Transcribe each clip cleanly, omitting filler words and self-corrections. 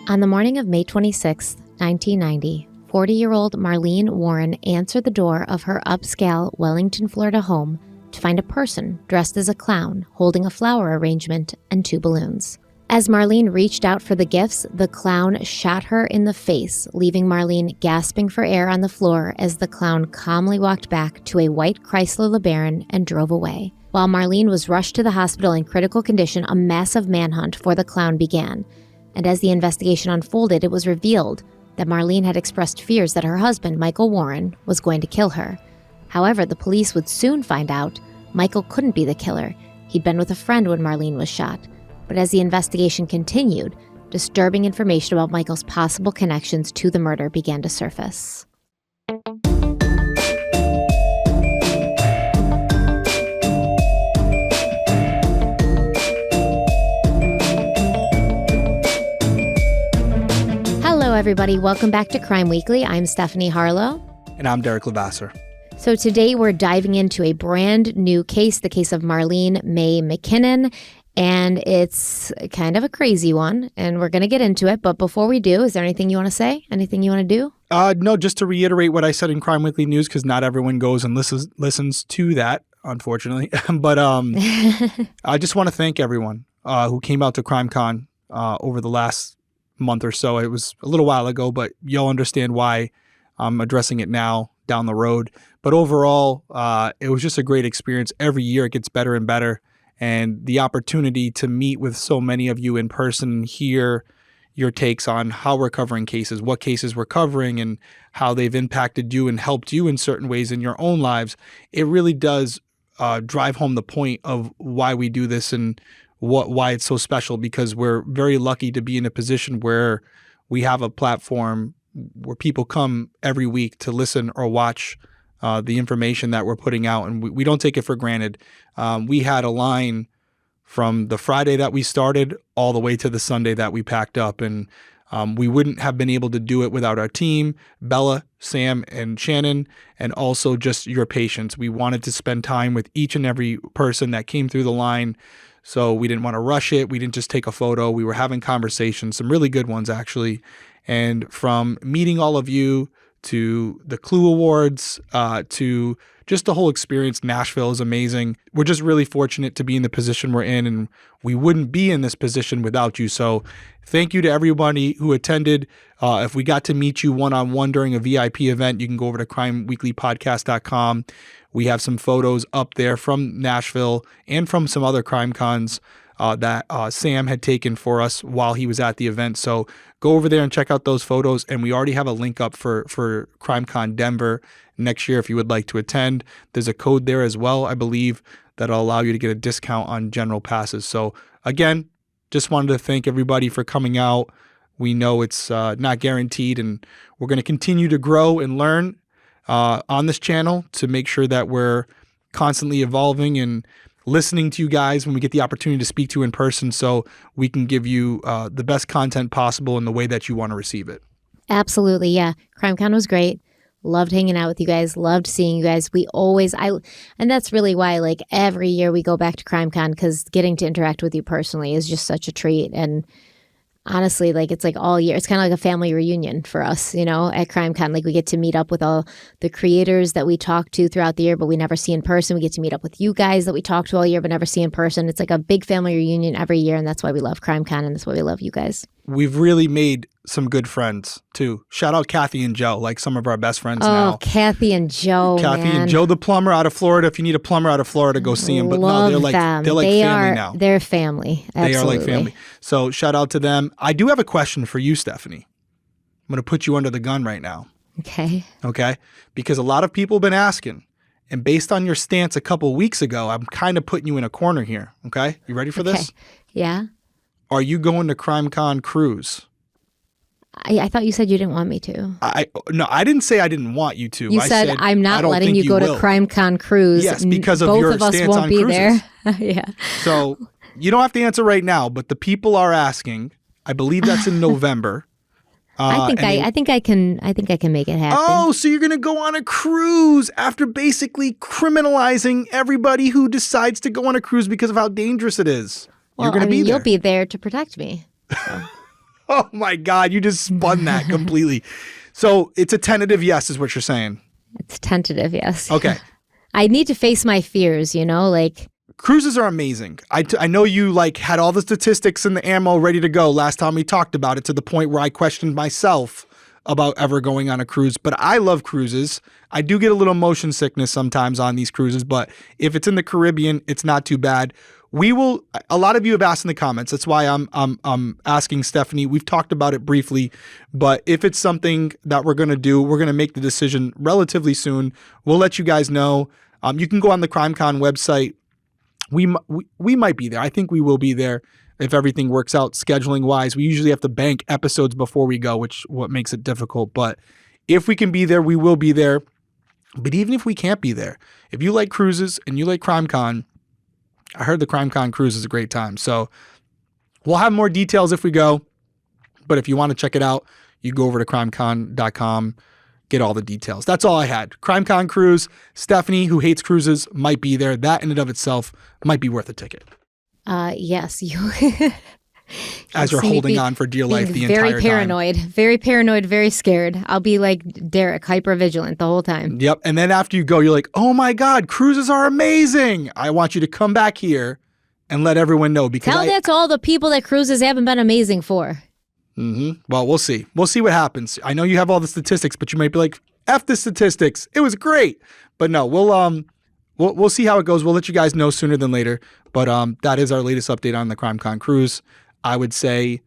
On the morning of May 26, 1990, 40-year-old Marlene Warren answered the door of her upscale Wellington, Florida home to find a person dressed as a clown holding a flower arrangement and 2 balloons. As Marlene reached out for the gifts, the clown shot her in the face, leaving Marlene gasping for air on the floor as the clown calmly walked back to a white Chrysler LeBaron and drove away. While Marlene was rushed to the hospital in critical condition, a massive manhunt for the clown began. And as the investigation unfolded, it was revealed that Marlene had expressed fears that her husband, Michael Warren, was going to kill her. However, the police would soon find out Michael couldn't be the killer. He'd been with a friend when Marlene was shot. But as the investigation continued, disturbing information about Michael's possible connections to the murder began to surface. Hello, everybody. Welcome back to Crime Weekly. I'm Stephanie Harlow. And I'm Derek Levasseur. So today we're diving into a brand new case, the case of Marlene Mae McKinnon. And it's kind of a crazy one, and we're going to get into it. But before we do, is there anything you want to say? Anything you want to do? No, just to reiterate what I said in Crime Weekly News, because not everyone goes and listens to that, unfortunately. But I just want to thank everyone who came out to CrimeCon over the last month or so. It was a little while ago, but you'll understand why I'm addressing it now down the road. But overall, it was just a great experience. Every year it gets better and better. And the opportunity to meet with so many of you in person and hear your takes on how we're covering cases, what cases we're covering, and how they've impacted you and helped you in certain ways in your own lives, it really does drive home the point of why we do this and why it's so special, because we're very lucky to be in a position where we have a platform where people come every week to listen or watch the information that we're putting out, and we don't take it for granted. We had a line from the Friday that we started all the way to the Sunday that we packed up, and we wouldn't have been able to do it without our team, Bella, Sam, and Shannon, and also just your patience. We wanted to spend time with each and every person that came through the line, so we didn't want to rush it. We didn't just take a photo. We were having conversations, some really good ones, actually. And from meeting all of you to the Clue Awards, to just the whole experience, Nashville is amazing. We're just really fortunate to be in the position we're in, and we wouldn't be in this position without you. So thank you to everybody who attended. If we got to meet you one-on-one during a VIP event, you can go over to crimeweeklypodcast.com. We have some photos up there from Nashville and from some other crime cons that Sam had taken for us while he was at the event. So go over there and check out those photos. And we already have a link up for CrimeCon Denver next year if you would like to attend. There's a code there as well, I believe, that'll allow you to get a discount on general passes. So again, just wanted to thank everybody for coming out. We know it's not guaranteed, and we're going to continue to grow and learn on this channel to make sure that we're constantly evolving and listening to you guys when we get the opportunity to speak to you in person, so we can give you the best content possible in the way that you want to receive it. Absolutely, yeah. CrimeCon was great. Loved hanging out with you guys. Loved seeing you guys. And that's really why, like, every year we go back to CrimeCon, because getting to interact with you personally is just such a treat. And honestly, like, it's like all year. It's kind of like a family reunion for us, you know, at CrimeCon. Like, we get to meet up with all the creators that we talk to throughout the year, but we never see in person. We get to meet up with you guys that we talk to all year, but never see in person. It's like a big family reunion every year, and that's why we love CrimeCon, and that's why we love you guys. We've really made some good friends, too. Shout out Kathy and Joe, like some of our best friends now. Oh, Kathy and Joe, and Joe, the plumber out of Florida. If you need a plumber out of Florida, go see them. But love no, they're them. like family now. They're family. Absolutely. They are like family. So shout out to them. I do have a question for you, Stephanie. I'm going to put you under the gun right now. Okay. Because a lot of people have been asking. And based on your stance a couple of weeks ago, I'm kind of putting you in a corner here. Okay? You ready for this? Yeah. Are you going to CrimeCon Cruise? I thought you said you didn't want me to. No, I didn't say I didn't want you to. You said I'm not letting you go to CrimeCon Cruise. Yes, because of your stance on cruises. Both of us won't be there. Yeah. So you don't have to answer right now, but the people are asking. I believe that's in November. I think I can make it happen. Oh, so you're going to go on a cruise after basically criminalizing everybody who decides to go on a cruise because of how dangerous it is. Well, You're going to be there. You'll be there to protect me. So. Oh my God, you just spun that completely. So it's a tentative yes is what you're saying. It's tentative, yes. Okay. I need to face my fears, like... Cruises are amazing. I know you had all the statistics and the ammo ready to go last time we talked about it, to the point where I questioned myself about ever going on a cruise. But I love cruises. I do get a little motion sickness sometimes on these cruises, but if it's in the Caribbean, it's not too bad. A lot of you have asked in the comments. That's why I'm asking Stephanie. We've talked about it briefly, but if it's something that we're going to do, we're going to make the decision relatively soon. We'll let you guys know. You can go on the CrimeCon website. We might be there. I think we will be there if everything works out scheduling wise. We usually have to bank episodes before we go, what makes it difficult. But if we can be there, we will be there. But even if we can't be there, if you like cruises and you like CrimeCon, I heard the CrimeCon cruise is a great time. So we'll have more details if we go. But if you want to check it out, you go over to crimecon.com. Get all the details. That's all I had. CrimeCon cruise. Stephanie, who hates cruises, might be there. That in and of itself might be worth a ticket. Yes. As you're holding on for dear life the entire time. Very paranoid, very scared. I'll be like Derek, hyper-vigilant the whole time. Yep. And then after you go, you're like, oh my God, cruises are amazing. I want you to come back here and let everyone know. Because Tell that to all the people that cruises haven't been amazing for. Well, we'll see. We'll see what happens. I know you have all the statistics, but you might be like, F the statistics. It was great. But no, we'll see how it goes. We'll let you guys know sooner than later. But that is our latest update on the CrimeCon cruise. I would say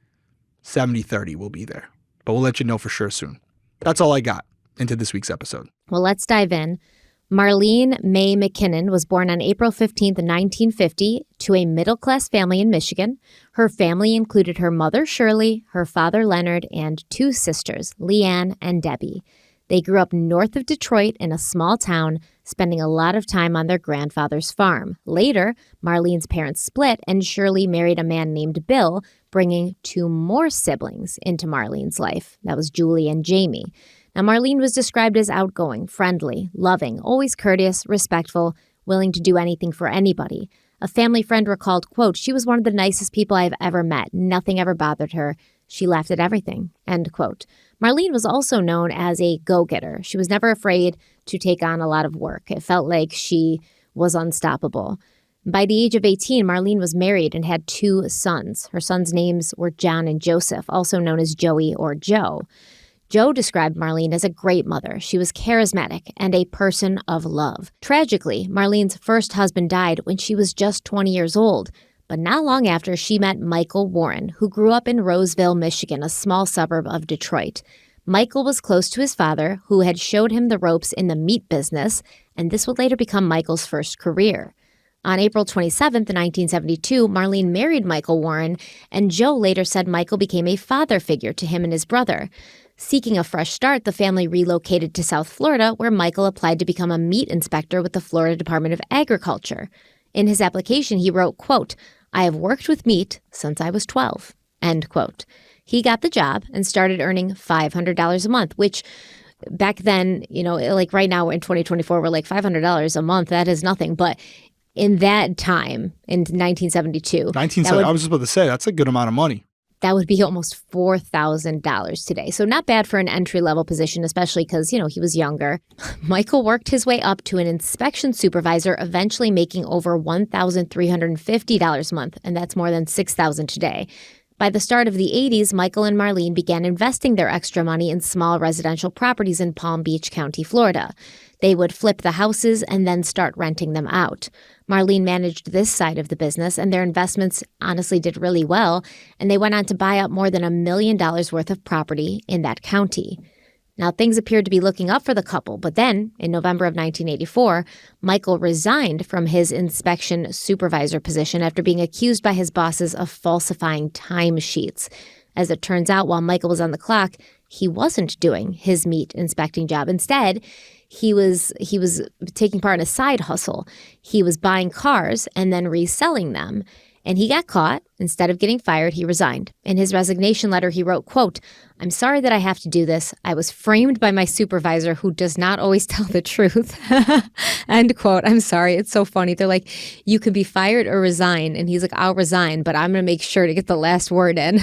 70-30 will be there. But we'll let you know for sure soon. That's all I got into this week's episode. Well, let's dive in. Marlene May McKinnon was born on April 15th, 1950, to a middle-class family in Michigan. Her family included her mother, Shirley, her father, Leonard, and two sisters, Leanne and Debbie. They grew up north of Detroit in a small town, spending a lot of time on their grandfather's farm. Later, Marlene's parents split, and Shirley married a man named Bill, bringing two more siblings into Marlene's life. That was Julie and Jamie. Now, Marlene was described as outgoing, friendly, loving, always courteous, respectful, willing to do anything for anybody. A family friend recalled, quote, "She was one of the nicest people I've ever met. Nothing ever bothered her. She laughed at everything," end quote. Marlene was also known as a go-getter. She was never afraid to take on a lot of work. It felt like she was unstoppable. By the age of 18, Marlene was married and had two sons. Her sons' names were John and Joseph, also known as Joey or Joe. Joe described Marlene as a great mother. She was charismatic and a person of love. Tragically, Marlene's first husband died when she was just 20 years old. But not long after, she met Michael Warren, who grew up in Roseville, Michigan, a small suburb of Detroit. Michael was close to his father, who had showed him the ropes in the meat business, and this would later become Michael's first career. On April 27, 1972, Marlene married Michael Warren, and Joe later said Michael became a father figure to him and his brother. Seeking a fresh start, the family relocated to South Florida, where Michael applied to become a meat inspector with the Florida Department of Agriculture. In his application, he wrote, quote, "I have worked with meat since I was 12, end quote. He got the job and started earning $500 a month, which back then, like right now in 2024, we're like $500 a month. That is nothing. But in that time, in 1972. I was just about to say, that's a good amount of money. That would be almost $4,000 today. So not bad for an entry-level position, especially because, he was younger. Michael worked his way up to an inspection supervisor, eventually making over $1,350 a month, and that's more than $6,000 today. By the start of the 80s, Michael and Marlene began investing their extra money in small residential properties in Palm Beach County, Florida. They would flip the houses and then start renting them out. Marlene managed this side of the business, and their investments honestly did really well, and they went on to buy up more than $1 million worth of property in that county. Now, things appeared to be looking up for the couple, but then, in November of 1984, Michael resigned from his inspection supervisor position after being accused by his bosses of falsifying timesheets. As it turns out, while Michael was on the clock, he wasn't doing his meat inspecting job. Instead, he was taking part in a side hustle. He was buying cars and then reselling them. And he got caught. Instead of getting fired, he resigned. In his resignation letter, he wrote, quote, "I'm sorry that I have to do this. I was framed by my supervisor who does not always tell the truth." End quote. I'm sorry. It's so funny. They're like, you can be fired or resign. And he's like, I'll resign, but I'm going to make sure to get the last word in.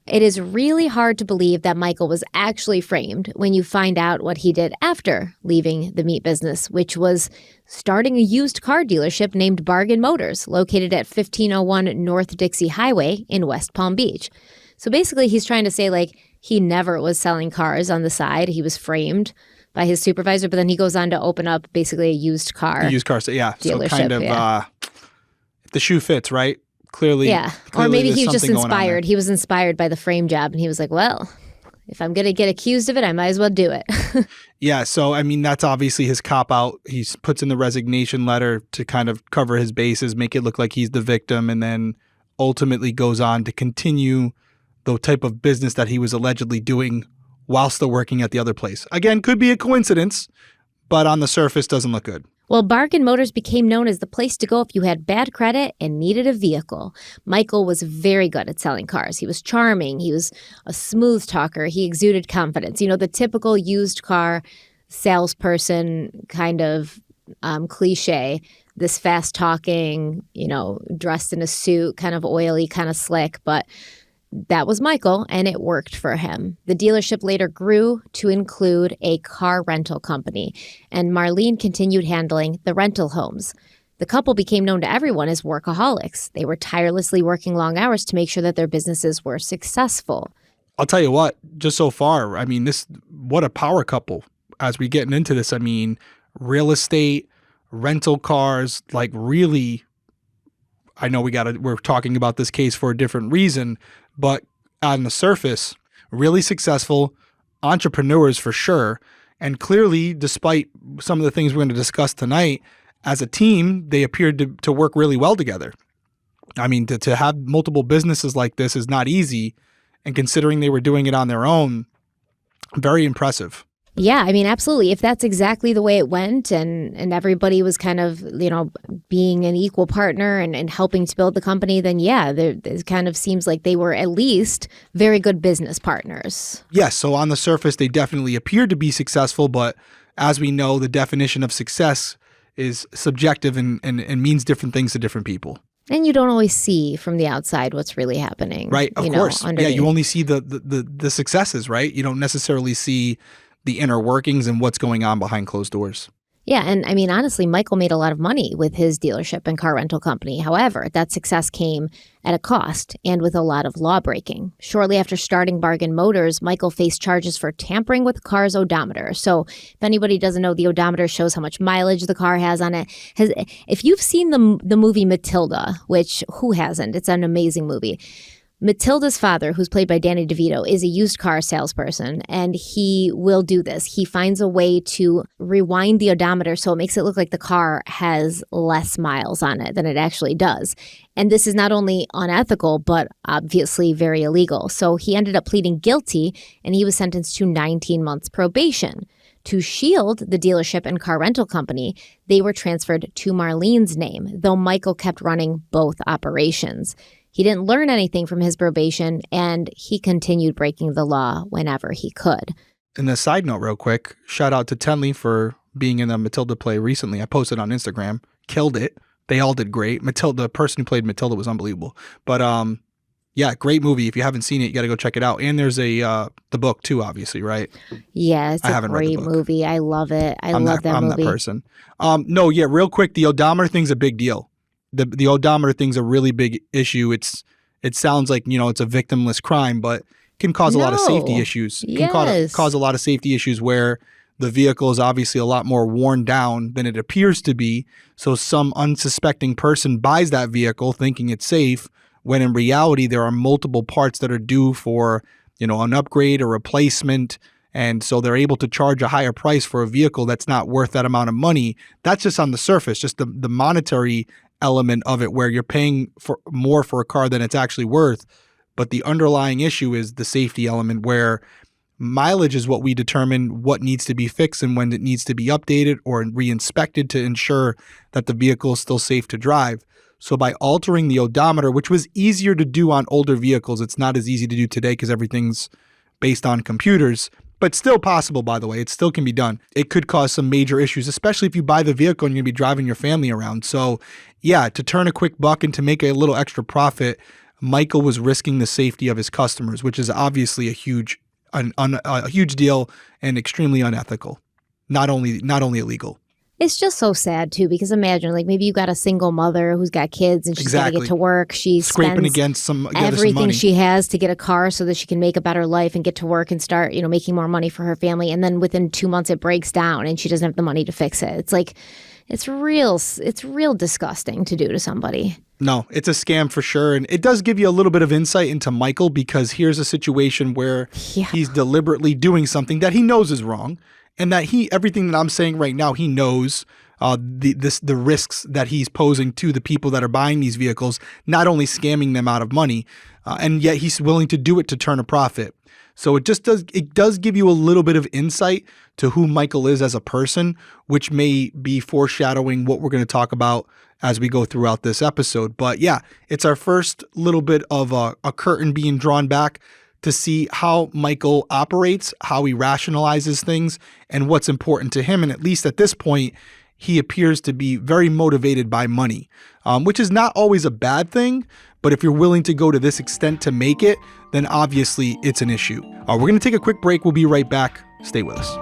It is really hard to believe that Michael was actually framed when you find out what he did after leaving the meat business, which was starting a used car dealership named Bargain Motors, located at 1501 North Dixie Highway in West Palm Beach. So basically, he's trying to say, like, he never was selling cars on the side. He was framed by his supervisor, but then he goes on to open up basically a used car. Yeah. Dealership, so kind of, if the shoe fits, right? Clearly. Yeah. Or maybe he was just inspired. He was inspired by the frame job, and he was like, well, if I'm going to get accused of it, I might as well do it. Yeah. So, I mean, that's obviously his cop-out. He puts in the resignation letter to kind of cover his bases, make it look like he's the victim, and then ultimately goes on to continue the type of business that he was allegedly doing while still working at the other place. Again, could be a coincidence, but on the surface doesn't look good. Well, Bargain Motors became known as the place to go if you had bad credit and needed a vehicle. Michael was very good at selling cars. He was charming. He was a smooth talker. He exuded confidence. You know, the typical used car salesperson kind of cliche, this fast talking, you know, dressed in a suit, kind of oily, kind of slick, but that was Michael, and it worked for him. The dealership later grew to include a car rental company, and Marlene continued handling the rental homes. The couple became known to everyone as workaholics. They were tirelessly working long hours to make sure that their businesses were successful. I'll tell you what, just so far, I mean, what a power couple. As we getting into this, I mean, real estate, rental cars, like really, I know we're talking about this case for a different reason, but on the surface, really successful entrepreneurs for sure. And clearly, despite some of the things we're going to discuss tonight, as a team, they appeared to work really well together. I mean, to have multiple businesses like this is not easy. And considering they were doing it on their own, very impressive. Yeah, I mean, absolutely. If that's exactly the way it went and everybody was kind of, you know, being an equal partner and helping to build the company, then yeah, it kind of seems like they were at least very good business partners. Yes, so on the surface, they definitely appeared to be successful, but as we know, the definition of success is subjective and means different things to different people. And you don't always see from the outside what's really happening. Right, of course. Yeah, you only see the successes, right? You don't necessarily see the inner workings and what's going on behind closed doors. Yeah, and I mean, honestly, Michael made a lot of money with his dealership and car rental company. However, that success came at a cost and with a lot of law breaking. Shortly after starting Bargain Motors, Michael faced charges for tampering with the car's odometer. So if anybody doesn't know, the odometer shows how much mileage the car has on it. If you've seen the movie Matilda, which who hasn't? It's an amazing movie. Matilda's father, who's played by Danny DeVito, is a used car salesperson, and he will do this. He finds a way to rewind the odometer so it makes it look like the car has less miles on it than it actually does. And this is not only unethical, but obviously very illegal. So he ended up pleading guilty, and he was sentenced to 19 months probation. To shield the dealership and car rental company, they were transferred to Marlene's name, though Michael kept running both operations. He didn't learn anything from his probation, and he continued breaking the law whenever he could. And a side note real quick, shout out to Tenley for being in the Matilda play recently. I posted on Instagram. Killed it. They all did great. Matilda, the person who played Matilda was unbelievable. But yeah, great movie. If you haven't seen it, you got to go check it out. And there's the book too, obviously, right? Yeah, it's a great movie. I love it. I love that movie. I'm that person. No, yeah, real quick, the odometer thing's a big deal. The odometer thing's a really big issue. It sounds like, you know, it's a victimless crime, but can cause a lot of safety issues. It can cause a lot of safety issues where the vehicle is obviously a lot more worn down than it appears to be. So some unsuspecting person buys that vehicle thinking it's safe, when in reality there are multiple parts that are due for, you know, an upgrade or replacement. And so they're able to charge a higher price for a vehicle that's not worth that amount of money. That's just on the surface, just the monetary element of it, where you're paying for more for a car than it's actually worth. But the underlying issue is the safety element, where mileage is what we determine what needs to be fixed and when it needs to be updated or re-inspected to ensure that the vehicle is still safe to drive. So by altering the odometer, which was easier to do on older vehicles, it's not as easy to do today because everything's based on computers, but still possible, by the way. It still can be done. It could cause some major issues, especially if you buy the vehicle and you're going to be driving your family around. So yeah, to turn a quick buck and to make a little extra profit Michael was risking the safety of his customers, which is obviously a huge deal and extremely unethical. Not only illegal. It's just so sad, too, because imagine, like, maybe you got a single mother who's got kids and she's got to get to work. She's scraping against everything some money. She has to get a car so that she can make a better life and get to work and start, making more money for her family. And then within 2 months, it breaks down and she doesn't have the money to fix it. It's like, it's real disgusting to do to somebody. No, it's a scam for sure. And it does give you a little bit of insight into Michael, because here's a situation where he's deliberately doing something that he knows is wrong. And that everything that I'm saying right now, he knows the risks that he's posing to the people that are buying these vehicles, not only scamming them out of money, and yet he's willing to do it to turn a profit. So it does give you a little bit of insight to who Michael is as a person, which may be foreshadowing what we're going to talk about as we go throughout this episode. But yeah, it's our first little bit of a curtain being drawn back to see how Michael operates, how he rationalizes things, and what's important to him. And at least at this point, he appears to be very motivated by money, which is not always a bad thing. But if you're willing to go to this extent to make it, then obviously it's an issue. We're going to take a quick break. We'll be right back. Stay with us.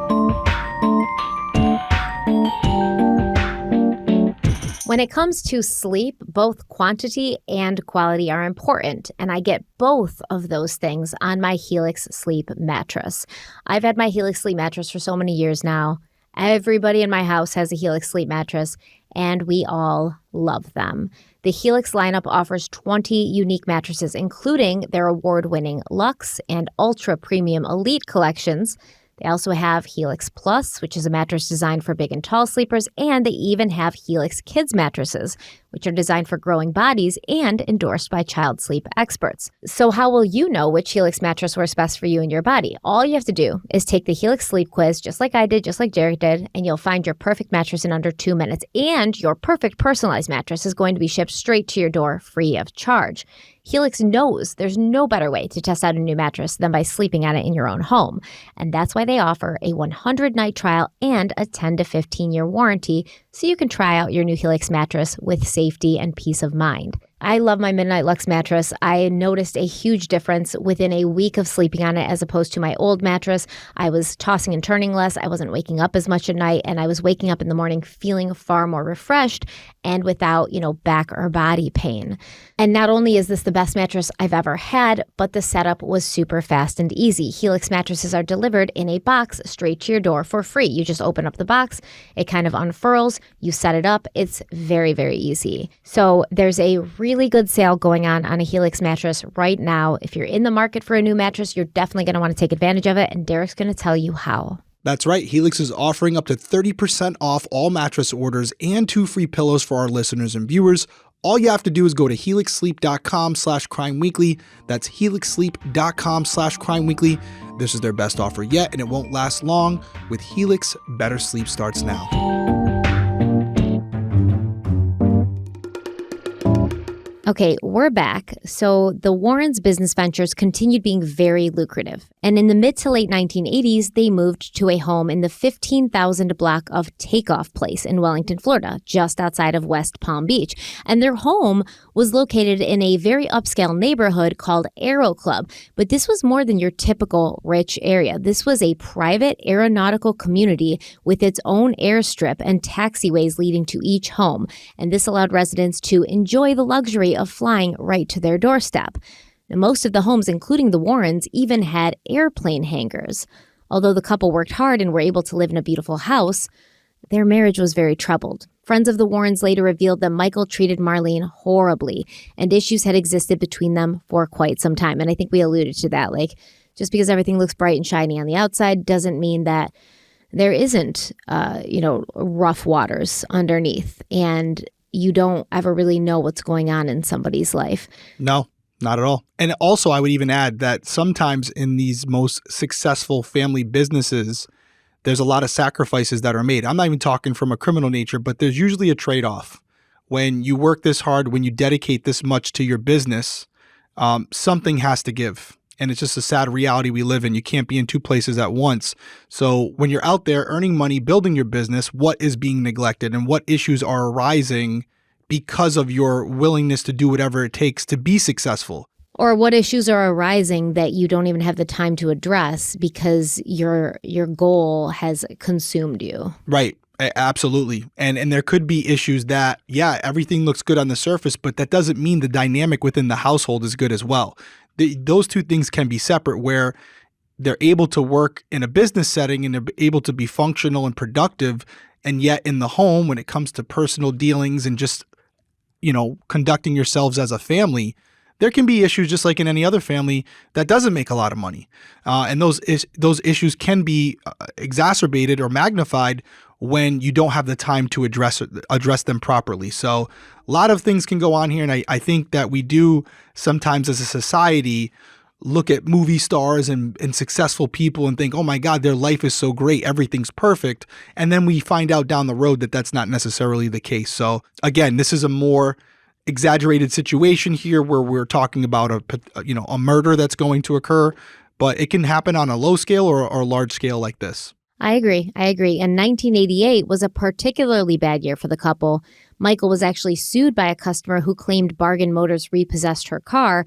When it comes to sleep, both quantity and quality are important, and I get both of those things on my Helix Sleep mattress. I've had my Helix Sleep mattress for so many years now. Everybody in my house has a Helix Sleep mattress, and we all love them. The Helix lineup offers 20 unique mattresses, including their award-winning Luxe and Ultra Premium Elite collections. They also have Helix Plus, which is a mattress designed for big and tall sleepers, and they even have Helix Kids mattresses, which are designed for growing bodies and endorsed by child sleep experts. So how will you know which Helix mattress works best for you and your body? All you have to do is take the Helix Sleep Quiz, just like I did, just like Derek did, and you'll find your perfect mattress in under 2 minutes. And your perfect personalized mattress is going to be shipped straight to your door free of charge. Helix knows there's no better way to test out a new mattress than by sleeping on it in your own home. And that's why they offer a 100-night trial and a 10 to 15-year warranty, so you can try out your new Helix mattress with safety and peace of mind. I love my Midnight Luxe mattress. I noticed a huge difference within a week of sleeping on it as opposed to my old mattress. I was tossing and turning less. I wasn't waking up as much at night, and I was waking up in the morning feeling far more refreshed and without, back or body pain. And not only is this the best mattress I've ever had, but the setup was super fast and easy. Helix mattresses are delivered in a box straight to your door for free. You just open up the box, it kind of unfurls, you set it up. It's very, very easy. So there's a really good sale going on a Helix mattress right now. If you're in the market for a new mattress, you're definitely going to want to take advantage of it, and Derek's going to tell you how. That's right. Helix is offering up to 30% off all mattress orders and 2 free pillows for our listeners and viewers. All you have to do is go to helixsleep.com/crimeweekly. That's helixsleep.com/crimeweekly. This is their best offer yet, and it won't last long. With Helix, better sleep starts now. Okay, we're back. So the Warrens' business ventures continued being very lucrative. And in the mid to late 1980s, they moved to a home in the 15,000 block of Takeoff Place in Wellington, Florida, just outside of West Palm Beach. And their home was located in a very upscale neighborhood called Aero Club. But this was more than your typical rich area. This was a private aeronautical community with its own airstrip and taxiways leading to each home. And this allowed residents to enjoy the luxury of flying right to their doorstep. Now, most of the homes, including the Warrens, even had airplane hangars. Although the couple worked hard and were able to live in a beautiful house, their marriage was very troubled. Friends of the Warrens later revealed that Michael treated Marlene horribly, and issues had existed between them for quite some time. And I think we alluded to that. Like, just because everything looks bright and shiny on the outside doesn't mean that there isn't, rough waters underneath. And you don't ever really know what's going on in somebody's life. No, not at all. And also, I would even add that sometimes in these most successful family businesses, there's a lot of sacrifices that are made. I'm not even talking from a criminal nature, but there's usually a trade-off. When you work this hard, when you dedicate this much to your business, something has to give. And it's just a sad reality we live in. You can't be in 2 places at once. So when you're out there earning money, building your business, what is being neglected and what issues are arising because of your willingness to do whatever it takes to be successful? Or what issues are arising that you don't even have the time to address because your goal has consumed you. Right. Absolutely. And there could be issues that, yeah, everything looks good on the surface, but that doesn't mean the dynamic within the household is good as well. Those two things can be separate, where they're able to work in a business setting and they're able to be functional and productive. And yet in the home, when it comes to personal dealings and just, conducting yourselves as a family, there can be issues just like in any other family that doesn't make a lot of money. And those issues can be exacerbated or magnified when you don't have the time to address them properly. So a lot of things can go on here. And I think that we do sometimes as a society look at movie stars and successful people and think, oh my God, their life is so great, everything's perfect. And then we find out down the road that that's not necessarily the case. So again, this is a more exaggerated situation here where we're talking about a murder that's going to occur, but it can happen on a low scale or a large scale like this. I agree. And 1988 was a particularly bad year for the couple. Michael was actually sued by a customer who claimed Bargain Motors repossessed her car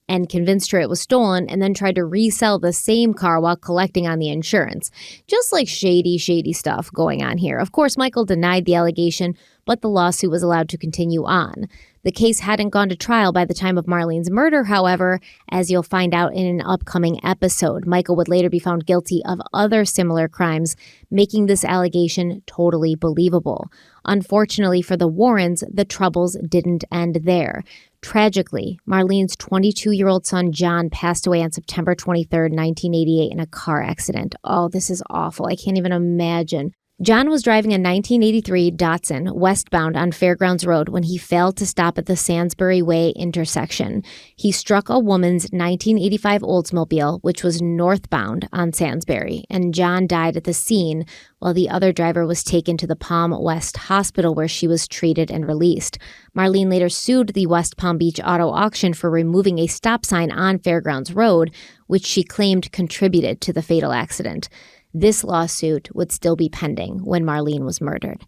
and convinced her it was stolen, and then tried to resell the same car while collecting on the insurance. Just like shady stuff going on here. Of course, Michael denied the allegation, but the lawsuit was allowed to continue on. The case hadn't gone to trial by the time of Marlene's murder, however, as you'll find out in an upcoming episode. Michael would later be found guilty of other similar crimes, making this allegation totally believable. Unfortunately for the Warrens, the troubles didn't end there. Tragically, Marlene's 22-year-old son, John, passed away on September 23rd, 1988 in a car accident. Oh, this is awful. I can't even imagine. John was driving a 1983 Datsun westbound on Fairgrounds Road when he failed to stop at the Sandsbury Way intersection. He struck a woman's 1985 Oldsmobile, which was northbound on Sandsbury, and John died at the scene while the other driver was taken to the Palm West Hospital where she was treated and released. Marlene later sued the West Palm Beach Auto Auction for removing a stop sign on Fairgrounds Road, which she claimed contributed to the fatal accident. This lawsuit would still be pending when Marlene was murdered.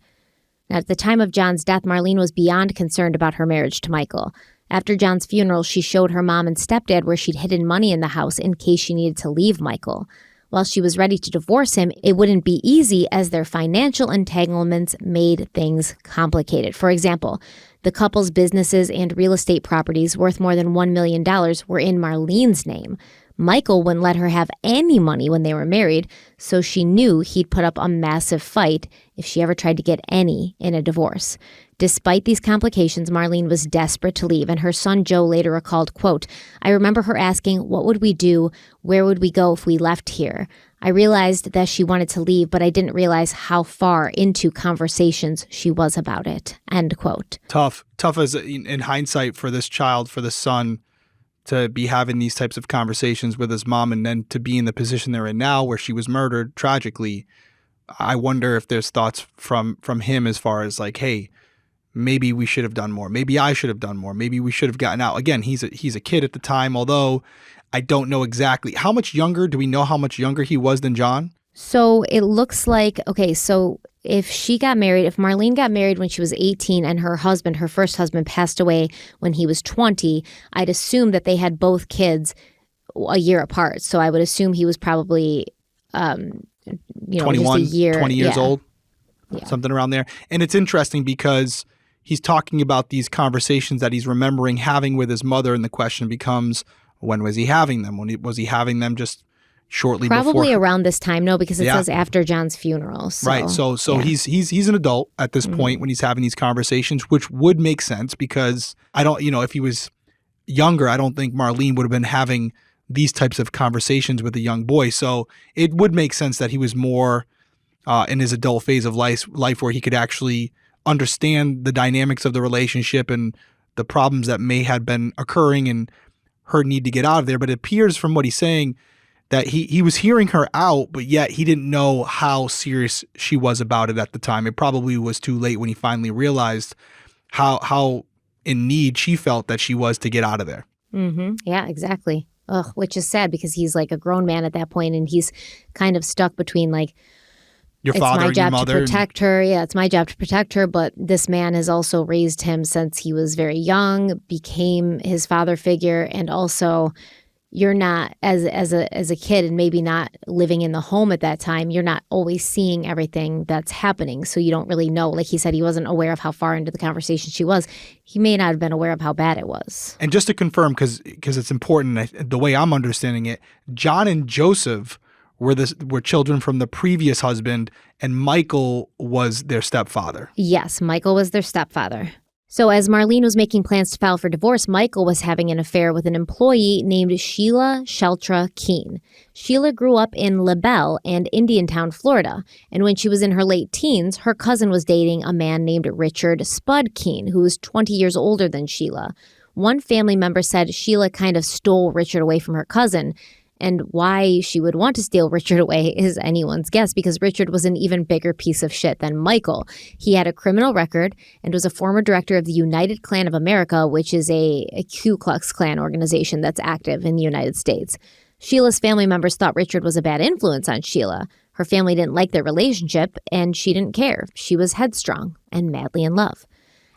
Now, at the time of John's death, Marlene was beyond concerned about her marriage to Michael. After John's funeral, she showed her mom and stepdad where she'd hidden money in the house in case she needed to leave Michael. While she was ready to divorce him, it wouldn't be easy as their financial entanglements made things complicated. For example, the couple's businesses and real estate properties worth more than $1 million were in Marlene's name. Michael wouldn't let her have any money when they were married, so she knew he'd put up a massive fight if she ever tried to get any in a divorce. Despite these complications, Marlene was desperate to leave, and her son Joe later recalled, quote, "I remember her asking, what would we do? Where would we go if we left here? I realized that she wanted to leave, but I didn't realize how far into conversations she was about it." End quote. Tough as in hindsight for this child, for the son, to be having these types of conversations with his mom and then to be in the position they're in now where she was murdered tragically. I wonder if there's thoughts from him as far as like, hey, maybe we should have done more. Maybe I should have done more. Maybe we should have gotten out. Again, he's a kid at the time, although I don't know exactly. How much younger? Do we know how much younger he was than John? So it looks like, okay, so if Marlene got married when she was 18 and her first husband, passed away when he was 20, I'd assume that they had both kids a year apart. So I would assume he was probably, 21, just a year. 20 years old, yeah. Something around there. And it's interesting because he's talking about these conversations that he's remembering having with his mother, and the question becomes, when was he having them? Was he having them just shortly Probably before? around this time, no, because it says after John's funeral. So, right. So he's an adult at this point when he's having these conversations, which would make sense because if he was younger, I don't think Marlene would have been having these types of conversations with a young boy. So it would make sense that he was more in his adult phase of life where he could actually understand the dynamics of the relationship and the problems that may have been occurring and her need to get out of there. But it appears from what he's saying that he was hearing her out, but yet he didn't know how serious she was about it at the time. It probably was too late when he finally realized how in need she felt that she was to get out of there. Mm-hmm. Yeah, exactly. Ugh, which is sad because he's like a grown man at that point and he's kind of stuck between like your it's father my and your job mother. to protect her. Yeah, it's my job to protect her. But this man has also raised him since he was very young, became his father figure, and also you're not as a kid and maybe not living in the home at that time, you're not always seeing everything that's happening. So you don't really know. Like he said, he wasn't aware of how far into the conversation she was. He may not have been aware of how bad it was. And just to confirm, because it's important, the way I'm understanding it, John and Joseph were children from the previous husband, and Michael was their stepfather. Yes, Michael was their stepfather. So as Marlene was making plans to file for divorce, Michael was having an affair with an employee named Sheila Sheltra Keene. Sheila grew up in LaBelle and Indiantown, Florida, and when she was in her late teens, her cousin was dating a man named Richard Spud Keene, who was 20 years older than Sheila. One family member said Sheila kind of stole Richard away from her cousin, and why she would want to steal Richard away is anyone's guess, because Richard was an even bigger piece of shit than Michael. He had a criminal record and was a former director of the United Klan of America, which is a Ku Klux Klan organization that's active in the United States. Sheila's family members thought Richard was a bad influence on Sheila. Her family didn't like their relationship, and she didn't care. She was headstrong and madly in love.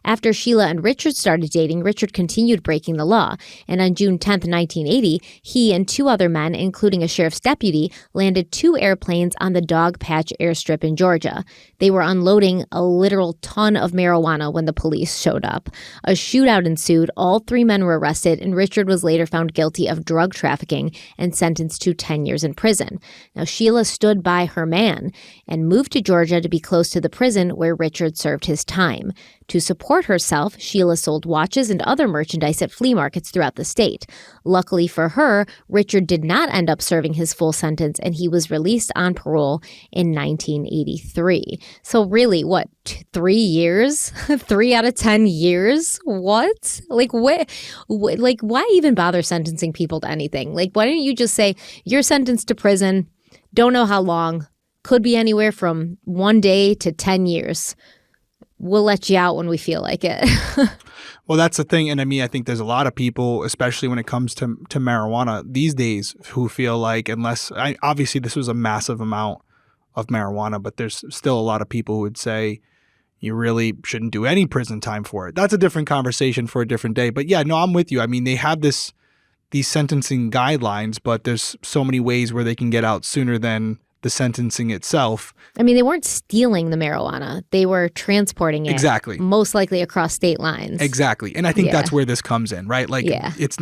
After Sheila and Richard started dating, Richard continued breaking the law, and on June 10, 1980, he and two other men, including a sheriff's deputy, landed 2 airplanes on the Dog Patch airstrip in Georgia. They were unloading a literal ton of marijuana when the police showed up. A shootout ensued, all 3 men were arrested, and Richard was later found guilty of drug trafficking and sentenced to 10 years in prison. Now, Sheila stood by her man and moved to Georgia to be close to the prison where Richard served his time. To support herself, Sheila sold watches and other merchandise at flea markets throughout the state. Luckily for her, Richard did not end up serving his full sentence, and he was released on parole in 1983. So really, 3 years? 3 out of 10 years? What? Like, why even bother sentencing people to anything? Like, why don't you just say, you're sentenced to prison, don't know how long, could be anywhere from 1 day to 10 years. We'll let you out when we feel like it. Well, that's the thing. And I mean, I think there's a lot of people, especially when it comes to marijuana these days, who feel like obviously this was a massive amount of marijuana, but there's still a lot of people who would say you really shouldn't do any prison time for it. That's a different conversation for a different day. But yeah, no, I'm with you. I mean, they have these sentencing guidelines, but there's so many ways where they can get out sooner than the sentencing itself. I mean, they weren't stealing the marijuana. They were transporting it. Exactly. Most likely across state lines. Exactly. And I think that's where this comes in, right? Like, it's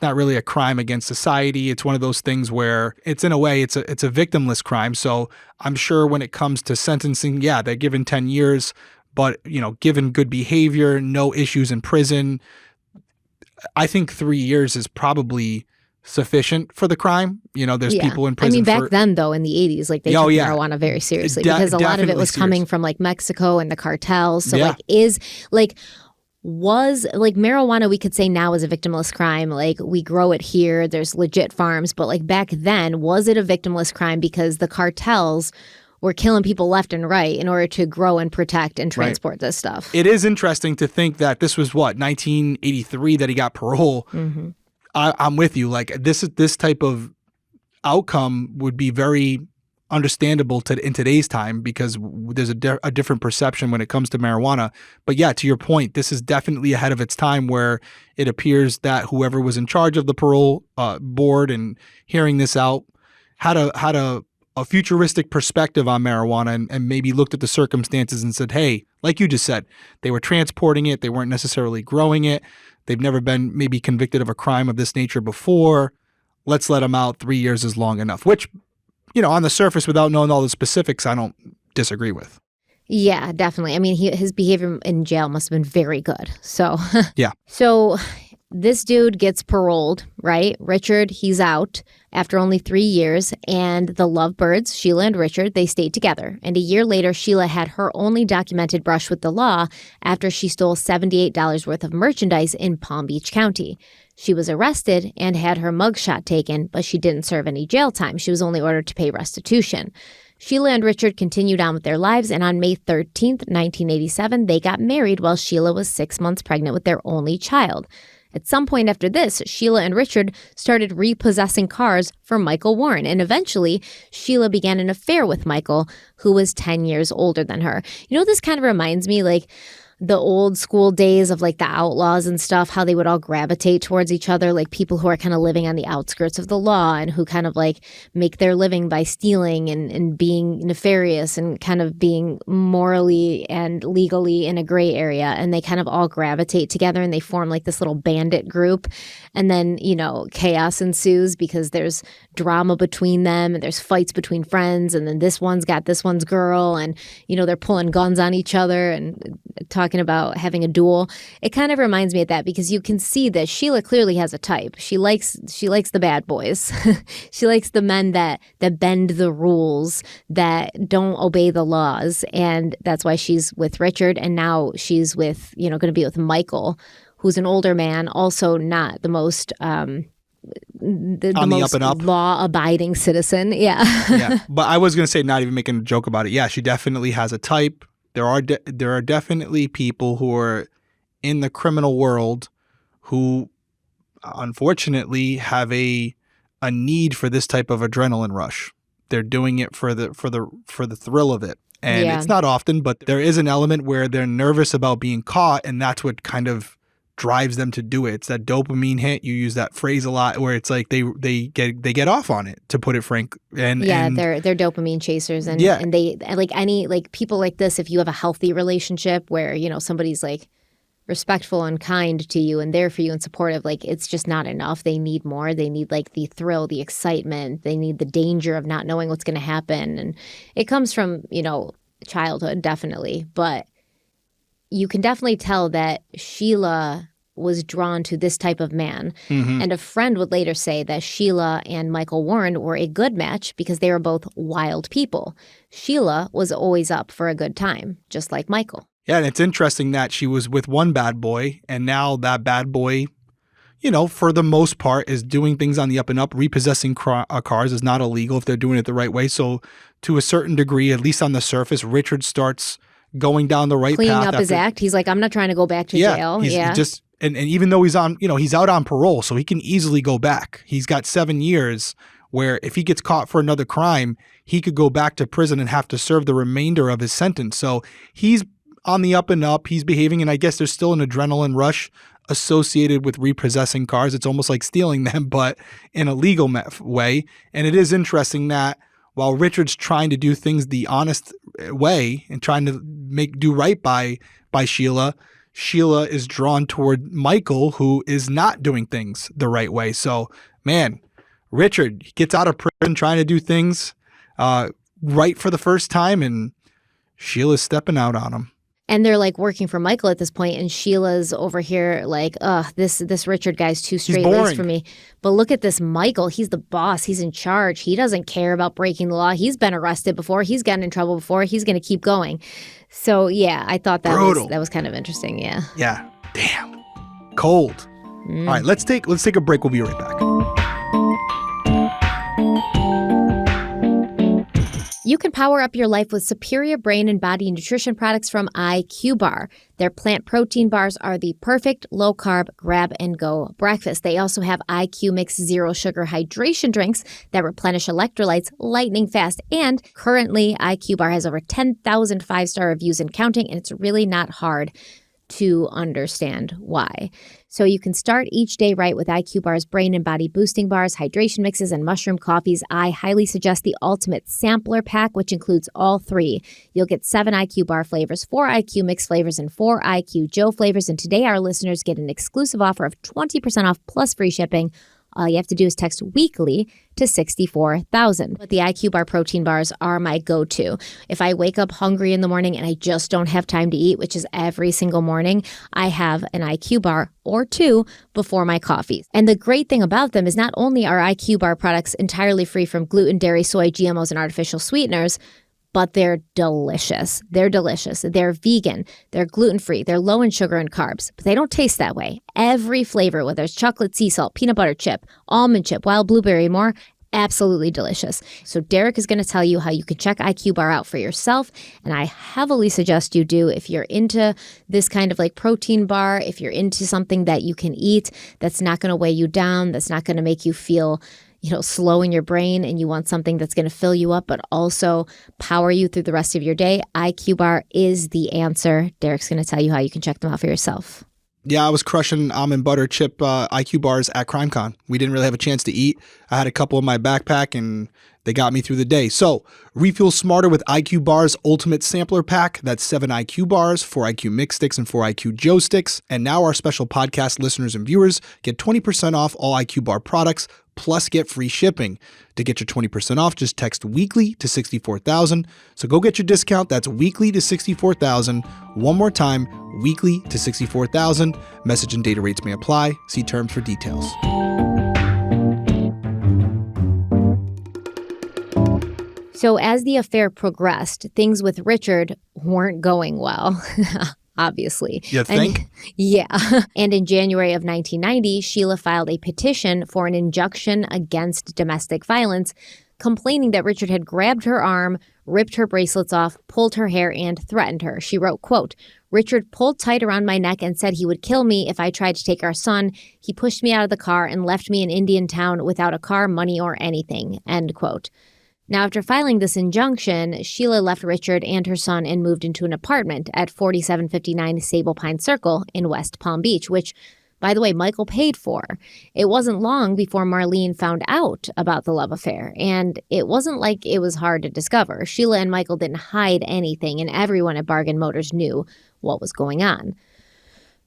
not really a crime against society. It's one of those things where it's, in a way, it's a victimless crime. So I'm sure when it comes to sentencing, they're given 10 years, but, given good behavior, no issues in prison, I think 3 years is probably sufficient for the crime. There's people in prison. I mean, back then, though, in the 80s, like, they took marijuana very seriously because a lot of it was coming from, like, Mexico and the cartels. So, was marijuana, we could say now is a victimless crime. Like, we grow it here. There's legit farms. But, like, back then, was it a victimless crime because the cartels were killing people left and right in order to grow and protect and transport this stuff? It is interesting to think that this was, 1983 that he got parole. Mm-hmm. I'm with you. Like, this type of outcome would be very understandable in today's time because there's a different perception when it comes to marijuana. But yeah, to your point, this is definitely ahead of its time, where it appears that whoever was in charge of the parole board and hearing this out had a futuristic perspective on marijuana and maybe looked at the circumstances and said, hey, like you just said, they were transporting it. They weren't necessarily growing it. They've never been maybe convicted of a crime of this nature before. Let's let them out. 3 years is long enough, which, on the surface, without knowing all the specifics, I don't disagree with. Yeah, definitely. I mean, his behavior in jail must have been very good. So, yeah. So this dude gets paroled, right? Richard, he's out after only 3 years, and the lovebirds, Sheila and Richard, they stayed together. And a year later, Sheila had her only documented brush with the law after she stole $78 worth of merchandise in Palm Beach County. She was arrested and had her mugshot taken, but she didn't serve any jail time. She was only ordered to pay restitution. Sheila and Richard continued on with their lives, and on May 13th, 1987, they got married while Sheila was 6 months pregnant with their only child. At some point after this, Sheila and Richard started repossessing cars for Michael Warren, and eventually Sheila began an affair with Michael, who was 10 years older than her. You know, this kind of reminds me like the old school days of like the outlaws and stuff, how they would all gravitate towards each other, like people who are kind of living on the outskirts of the law and who kind of like make their living by stealing and being nefarious and kind of being morally and legally in a gray area. And they kind of all gravitate together and they form like this little bandit group. And then, you know, chaos ensues because there's drama between them and there's fights between friends. And then this one's got this one's girl and, you know, they're pulling guns on each other and talking about having a duel. It kind of reminds me of that because you can see that Sheila clearly has a type. She likes the bad boys. She likes the men that bend the rules, that don't obey the laws. And that's why she's with Richard. And now she's with, you know, going to be with Michael, who's an older man, also not the most the most up and up law-abiding citizen. Yeah. Yeah. But I was going to say, not even making a joke about it. Yeah, she definitely has a type. There are definitely people who are in the criminal world who unfortunately have a need for this type of adrenaline rush. They're doing it for the thrill of it. And It's not often, but there is an element where they're nervous about being caught, and that's what kind of drives them to do it. It's that dopamine hit. You use that phrase a lot, where it's like they get off on it, to put it frank. They're dopamine chasers, and they like people like this. If you have a healthy relationship where, you know, somebody's like respectful and kind to you and there for you and supportive, like it's just not enough. They need more. They need like the thrill, the excitement. They need the danger of not knowing what's going to happen, and it comes from, you know, childhood, definitely. But you can definitely tell that Sheila was drawn to this type of man. Mm-hmm. And a friend would later say that Sheila and Michael Warren were a good match because they were both wild people. Sheila was always up for a good time, just like Michael. Yeah, and it's interesting that she was with one bad boy, and now that bad boy, you know, for the most part, is doing things on the up and up. Repossessing cars is not illegal if they're doing it the right way. So to a certain degree, at least on the surface, Richard starts going down the right path. Cleaning up his act. He's like, I'm not trying to go back to jail. He just and even though he's on, you know, he's out on parole, so he can easily go back. He's got 7 years where if he gets caught for another crime, he could go back to prison and have to serve the remainder of his sentence. So he's on the up and up. He's behaving, and I guess there's still an adrenaline rush associated with repossessing cars. It's almost like stealing them, but in a legal way. And it is interesting that while Richard's trying to do things the honest way and trying to do right by Sheila, Sheila is drawn toward Michael, who is not doing things the right way. So, man, Richard gets out of prison trying to do things right for the first time, and Sheila's stepping out on him. And they're like working for Michael at this point, and Sheila's over here like, this Richard guy's too straight-laced for me. But look at this Michael. He's the boss. He's in charge. He doesn't care about breaking the law. He's been arrested before. He's gotten in trouble before. He's going to keep going. So, yeah, I thought that was kind of interesting, yeah. Yeah. Damn. Cold. All right, let's take a break. We'll be right back. You can power up your life with superior brain and body nutrition products from IQBAR. Their plant protein bars are the perfect low-carb grab-and-go breakfast. They also have IQ Mix Zero Sugar hydration drinks that replenish electrolytes lightning fast. And currently, IQBAR has over 10,000 five-star reviews and counting, and it's really not hard to understand why. So you can start each day right with IQBAR's brain and body boosting bars, hydration mixes, and mushroom coffees. I highly suggest the ultimate sampler pack, which includes all three. You'll get 7 IQBAR flavors, 4 IQ mix flavors, and 4 IQ Joe flavors. And today our listeners get an exclusive offer of 20% off plus free shipping. All you have to do is text weekly to 64,000. But the IQBAR protein bars are my go-to. If I wake up hungry in the morning and I just don't have time to eat, which is every single morning, I have an IQBAR or 2 before my coffee. And the great thing about them is not only are IQBAR products entirely free from gluten, dairy, soy, GMOs, and artificial sweeteners, but they're delicious. They're delicious. They're vegan. They're gluten-free. They're low in sugar and carbs, but they don't taste that way. Every flavor, whether it's chocolate sea salt, peanut butter chip, almond chip, wild blueberry, more, Absolutely delicious. So Derek is going to tell you how you can check IQBAR out for yourself. And I heavily suggest you do if you're into this kind of like protein bar, if you're into something that you can eat that's not going to weigh you down, that's not going to make you feel slow in your brain, and you want something that's going to fill you up but also power you through the rest of your day. IQBAR is the answer. Derek's going to tell you how you can check them out for yourself. Yeah, I was crushing almond butter chip IQ bars at CrimeCon. We didn't really have a chance to eat. I had a couple in my backpack and they got me through the day. So refuel smarter with IQ Bar's Ultimate Sampler Pack. That's 7 IQ bars, 4 IQ Mix Sticks, and 4 IQ Joe Sticks. And now our special podcast listeners and viewers get 20% off all IQ Bar products, plus get free shipping. To get your 20% off, just text weekly to 64,000. So go get your discount. That's weekly to 64,000. One more time, weekly to 64,000. Message and data rates may apply. See terms for details. So as the affair progressed, things with Richard weren't going well. Obviously. You think? Yeah. And in January of 1990, Sheila filed a petition for an injunction against domestic violence, complaining that Richard had grabbed her arm, ripped her bracelets off, pulled her hair, and threatened her. She wrote, quote, "Richard pulled tight around my neck and said he would kill me if I tried to take our son. He pushed me out of the car and left me in Indiantown without a car, money, or anything," end quote. Now, after filing this injunction, Sheila left Richard and her son and moved into an apartment at 4759 Sable Pine Circle in West Palm Beach, which, by the way, Michael paid for. It wasn't long before Marlene found out about the love affair, and it wasn't like it was hard to discover. Sheila and Michael didn't hide anything, and everyone at Bargain Motors knew what was going on.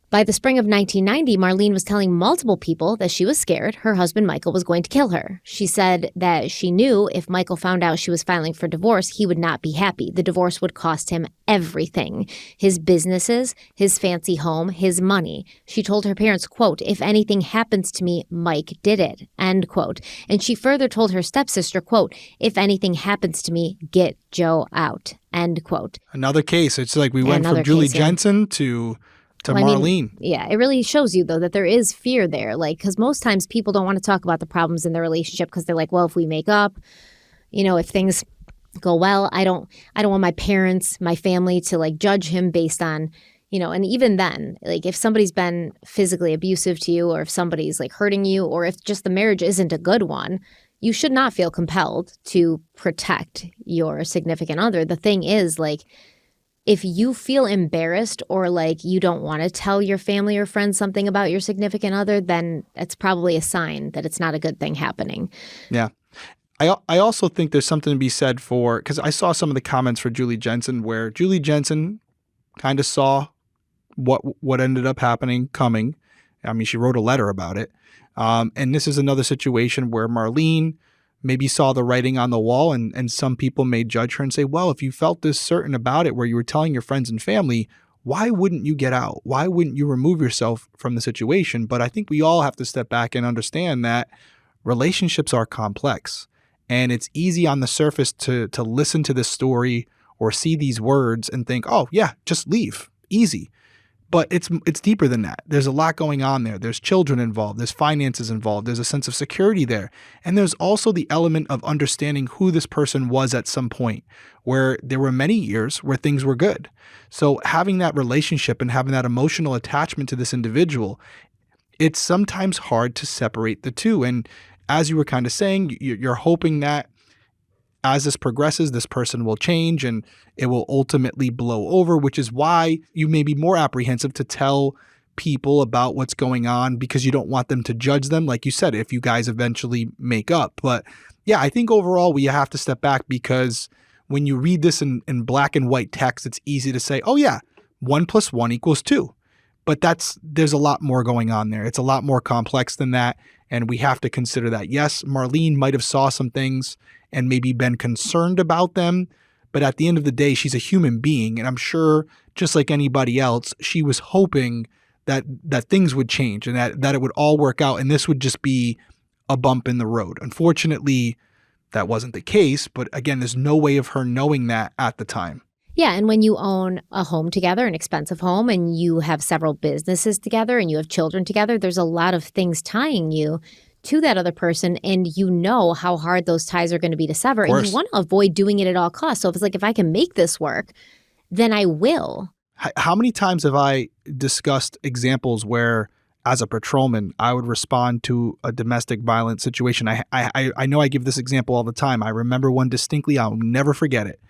By the spring of 1990, Marlene was telling multiple people that she was scared her husband Michael was going to kill her. She said that she knew if Michael found out she was filing for divorce, he would not be happy. The divorce would cost him everything. His businesses, his fancy home, his money. She told her parents, quote, "If anything happens to me, Mike did it," end quote. And she further told her stepsister, quote, "If anything happens to me, get Joe out," end quote. Another case. It's like we went from Julie Jensen to Marlene. Yeah, it really shows you, though, that there is fear there. Like, because most times people don't want to talk about the problems in their relationship because they're like, well, if we make up, if things go well, I don't want my parents, my family to like judge him based on, and even then, like if somebody's been physically abusive to you, or if somebody's like hurting you, or if just the marriage isn't a good one, you should not feel compelled to protect your significant other. The thing is, like, if you feel embarrassed or like you don't want to tell your family or friends something about your significant other, then it's probably a sign that it's not a good thing happening. Yeah. I also think there's something to be said for, because I saw some of the comments for Julie Jensen where Julie Jensen kind of saw what ended up happening coming. I mean, she wrote a letter about it. And this is another situation where Marlene maybe saw the writing on the wall, and some people may judge her and say, well, if you felt this certain about it where you were telling your friends and family, why wouldn't you get out? Why wouldn't you remove yourself from the situation? But I think we all have to step back and understand that relationships are complex, and it's easy on the surface to listen to this story or see these words and think, oh yeah, just leave, easy. But it's deeper than that. There's a lot going on there. There's children involved. There's finances involved. There's a sense of security there. And there's also the element of understanding who this person was at some point, where there were many years where things were good. So having that relationship and having that emotional attachment to this individual, it's sometimes hard to separate the two. And as you were kind of saying, you're hoping that as this progresses, this person will change and it will ultimately blow over, which is why you may be more apprehensive to tell people about what's going on because you don't want them to judge them, like you said, if you guys eventually make up. But yeah, I think overall we have to step back because when you read this in black and white text, it's easy to say, oh yeah, 1 + 1 = 2. But there's a lot more going on there. It's a lot more complex than that. And we have to consider that. Yes, Marlene might have saw some things and maybe been concerned about them. But at the end of the day, she's a human being. And I'm sure, just like anybody else, she was hoping that things would change and that it would all work out. And this would just be a bump in the road. Unfortunately, that wasn't the case. But again, there's no way of her knowing that at the time. Yeah, and when you own a home together, an expensive home, and you have several businesses together and you have children together, there's a lot of things tying you to that other person, and you know how hard those ties are going to be to sever, Of and course. you want to avoid doing it at all costs. So if it's like, if I can make this work, then I will. How many times have I discussed examples where, as a patrolman, I would respond to a domestic violence situation? I know I give this example all the time. I remember one distinctly. I'll never forget it.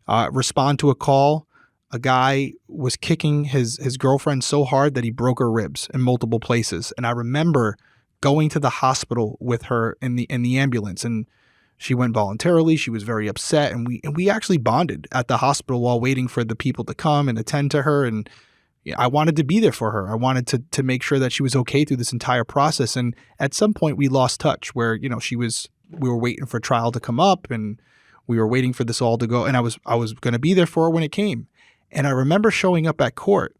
Respond to a call. A guy was kicking his girlfriend so hard that he broke her ribs in multiple places. And I remember going to the hospital with her in the ambulance, and she went voluntarily. She was very upset, and we actually bonded at the hospital while waiting for the people to come and attend to her. And I wanted to be there for her. I wanted to make sure that she was okay through this entire process. And at some point we lost touch where, we were waiting for trial to come up, and we were waiting for this all to go. And I was going to be there for her when it came. And I remember showing up at court,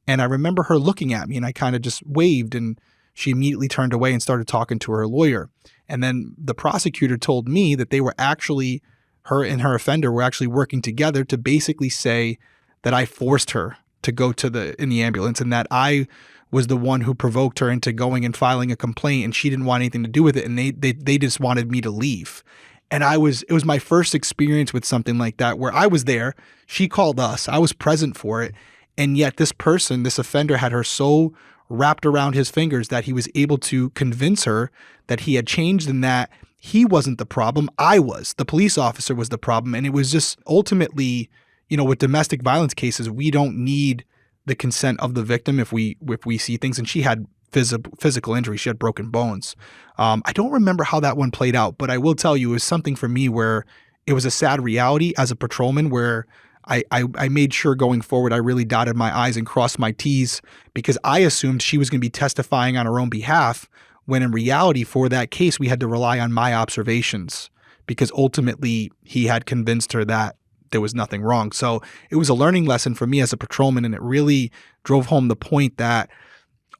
and I remember her looking at me, and I kind of just waved, and she immediately turned away and started talking to her lawyer. And then the prosecutor told me that they were actually, her and her offender were actually working together to basically say that I forced her to go in the ambulance, and that I was the one who provoked her into going and filing a complaint, and she didn't want anything to do with it, and they just wanted me to leave. And it was my first experience with something like that, where I was there, she called us, I was present for it, and yet this offender had her so wrapped around his fingers that he was able to convince her that he had changed and that he wasn't the problem. I was. The police officer was the problem. And it was just ultimately, with domestic violence cases, we don't need the consent of the victim if we see things. And she had physical injury. She had broken bones. I don't remember how that one played out, but I will tell you it was something for me where it was a sad reality as a patrolman, where I made sure going forward I really dotted my I's and crossed my T's, because I assumed she was going to be testifying on her own behalf, when in reality for that case we had to rely on my observations, because ultimately he had convinced her that there was nothing wrong. So it was a learning lesson for me as a patrolman, and it really drove home the point that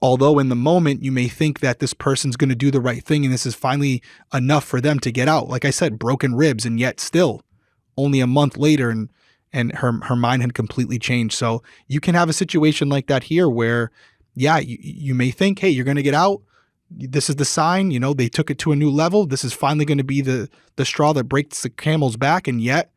although in the moment you may think that this person's going to do the right thing and this is finally enough for them to get out, like I said, broken ribs, and yet still only a month later and her mind had completely changed. So you can have a situation like that here where, yeah, you may think, hey, you're going to get out. This is the sign, they took it to a new level. This is finally going to be the straw that breaks the camel's back. And yet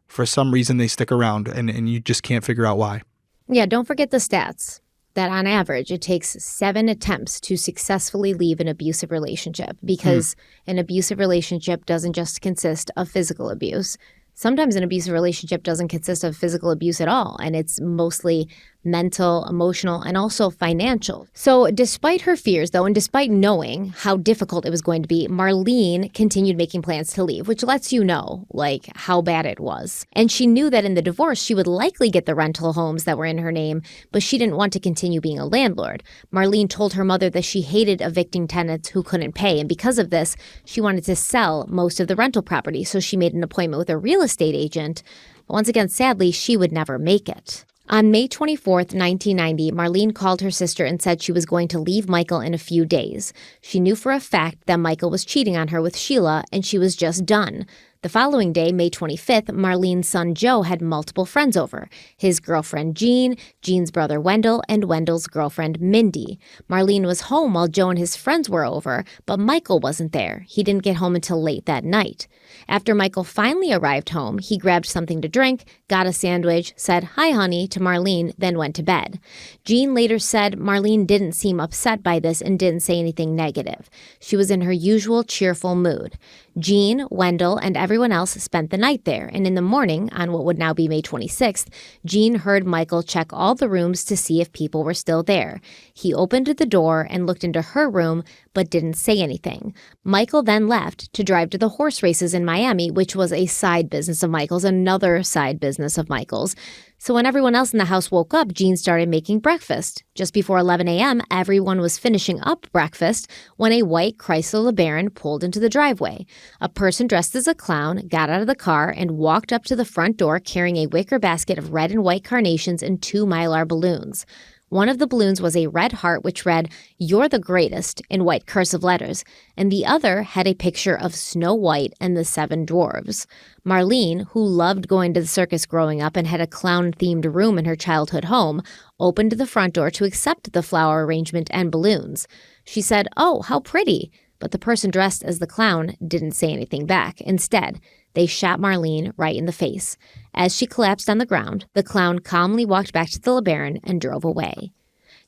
for some reason they stick around, and you just can't figure out why. Yeah, don't forget the stats that on average it takes 7 attempts to successfully leave an abusive relationship, because an abusive relationship doesn't just consist of physical abuse. Sometimes an abusive relationship doesn't consist of physical abuse at all, and it's mostly mental, emotional, and also financial. So despite her fears, though, and despite knowing how difficult it was going to be, Marlene continued making plans to leave, which lets you know, how bad it was. And she knew that in the divorce, she would likely get the rental homes that were in her name, but she didn't want to continue being a landlord. Marlene told her mother that she hated evicting tenants who couldn't pay, and because of this, she wanted to sell most of the rental property, so she made an appointment with a real estate agent. But once again, sadly, she would never make it. On May 24th, 1990, Marlene called her sister and said she was going to leave Michael in a few days. She knew for a fact that Michael was cheating on her with Sheila, and she was just done. The following day, May 25th, Marlene's son Joe had multiple friends over. His girlfriend Jean, Jean's brother Wendell, and Wendell's girlfriend Mindy. Marlene was home while Joe and his friends were over, but Michael wasn't there. He didn't get home until late that night. After Michael finally arrived home, he grabbed something to drink, got a sandwich, said, "Hi, honey," to Marlene, then went to bed. Jean later said Marlene didn't seem upset by this and didn't say anything negative. She was in her usual cheerful mood. Jean, Wendell, and everyone else spent the night there, and in the morning, on what would now be May 26th, Jean heard Michael check all the rooms to see if people were still there. He opened the door and looked into her room, but didn't say anything. Michael then left to drive to the horse races in Miami, which was a side business of Michael's, another side business of Michael's. So when everyone else in the house woke up, Jean started making breakfast. Just before 11 a.m., everyone was finishing up breakfast when a white Chrysler LeBaron pulled into the driveway. A person dressed as a clown got out of the car and walked up to the front door carrying a wicker basket of red and white carnations and 2 Mylar balloons. One of the balloons was a red heart which read, "You're the greatest," in white cursive letters, and the other had a picture of Snow White and the 7 dwarves. Marlene, who loved going to the circus growing up and had a clown-themed room in her childhood home, opened the front door to accept the flower arrangement and balloons. She said, "Oh, how pretty." But the person dressed as the clown didn't say anything back. Instead, they shot Marlene right in the face. As she collapsed on the ground, the clown calmly walked back to the LeBaron and drove away.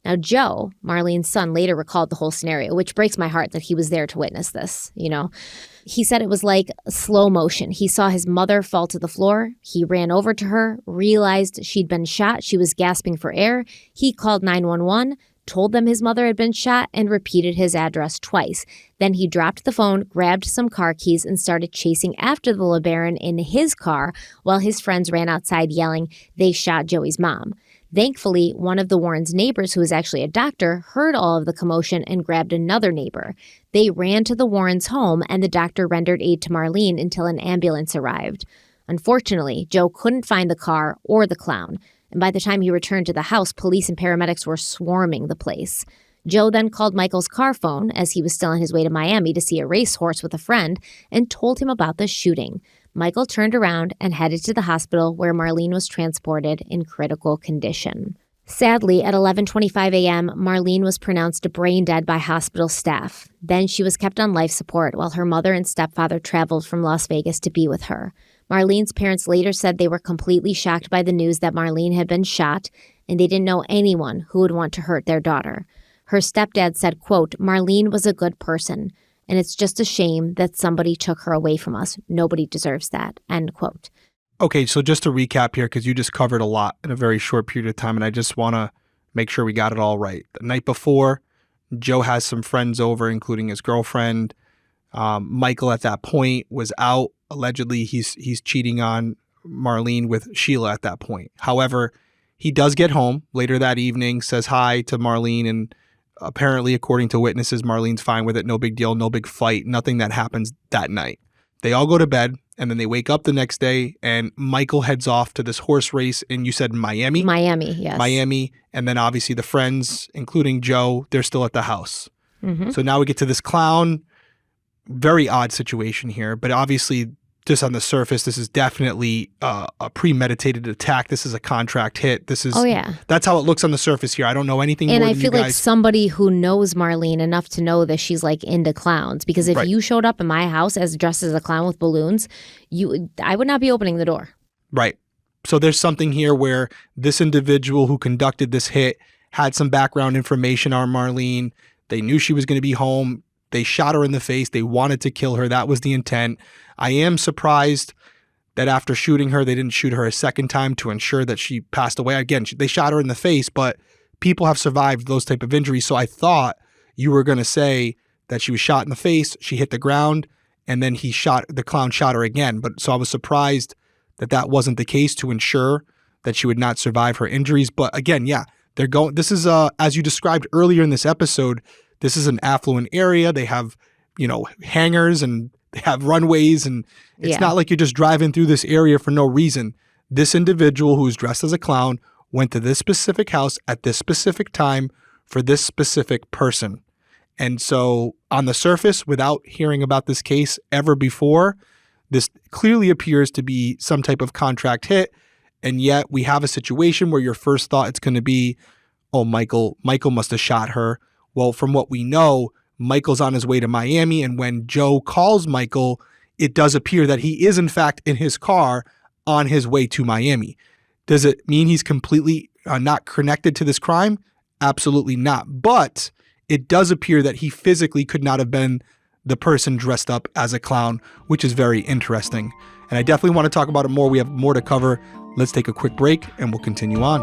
Now, Joe, Marlene's son, later recalled the whole scenario, which breaks my heart that he was there to witness this, He said it was like slow motion. He saw his mother fall to the floor. He ran over to her, realized she'd been shot. She was gasping for air. He called 911, told them his mother had been shot, and repeated his address twice. Then he dropped the phone, grabbed some car keys, and started chasing after the LeBaron in his car while his friends ran outside yelling, "They shot Joey's mom." Thankfully, one of the Warrens' neighbors, who was actually a doctor, heard all of the commotion and grabbed another neighbor. They ran to the Warrens' home, and the doctor rendered aid to Marlene until an ambulance arrived. Unfortunately, Joe couldn't find the car or the clown, and by the time he returned to the house, police and paramedics were swarming the place. Joe then called Michael's car phone as he was still on his way to Miami to see a racehorse with a friend and told him about the shooting. Michael turned around and headed to the hospital where Marlene was transported in critical condition. Sadly, at 11:25 a.m., Marlene was pronounced brain dead by hospital staff. Then she was kept on life support while her mother and stepfather traveled from Las Vegas to be with her. Marlene's parents later said they were completely shocked by the news that Marlene had been shot, and they didn't know anyone who would want to hurt their daughter. Her stepdad said, quote, "Marlene was a good person, and it's just a shame that somebody took her away from us. Nobody deserves that," end quote. Okay, so just to recap here, because you just covered a lot in a very short period of time, and I just want to make sure we got it all right. The night before, Joe has some friends over, including his girlfriend. Michael at that point was out. Allegedly, he's cheating on Marlene with Sheila at that point. However, he does get home later that evening, says hi to Marlene, and apparently, according to witnesses, Marlene's fine with it. No big deal, no big fight, nothing that happens that night. They all go to bed, and then they wake up the next day, and Michael heads off to this horse race, and you said Miami? Miami, yes. Miami, and then obviously the friends, including Joe, they're still at the house. Mm-hmm. So now we get to this clown. Very odd situation here, but obviously just on the surface, this is definitely a premeditated attack. This is a contract hit. This is, that's how it looks on the surface here. I don't know anything more than you guys. And I feel like somebody who knows Marlene enough to know that she's like into clowns, because if you showed up in my house as dressed as a clown with balloons, I would not be opening the door. Right. So there's something here where this individual who conducted this hit had some background information on Marlene. They knew she was going to be home. They shot her in the face. They wanted to kill her. That was the intent. I am surprised that after shooting her, they didn't shoot her a second time to ensure that she passed away. Again, they shot her in the face, but people have survived those type of injuries. So I thought you were going to say that she was shot in the face, she hit the ground, and then the clown shot her again. But so I was surprised that that wasn't the case to ensure that she would not survive her injuries. But again, this is, as you described earlier in this episode, this is an affluent area. They have, hangars and they have runways, and it's not like you're just driving through this area for no reason. This individual who's dressed as a clown went to this specific house at this specific time for this specific person. And so on the surface, without hearing about this case ever before, this clearly appears to be some type of contract hit. And yet we have a situation where your first thought it's going to be, oh, Michael must have shot her. Well, from what we know, Michael's on his way to Miami, and when Joe calls Michael, it does appear that he is in fact in his car on his way to Miami. Does it mean he's completely not connected to this crime? Absolutely not. But it does appear that he physically could not have been the person dressed up as a clown, which is very interesting. And I definitely want to talk about it more. We have more to cover. Let's take a quick break and we'll continue on.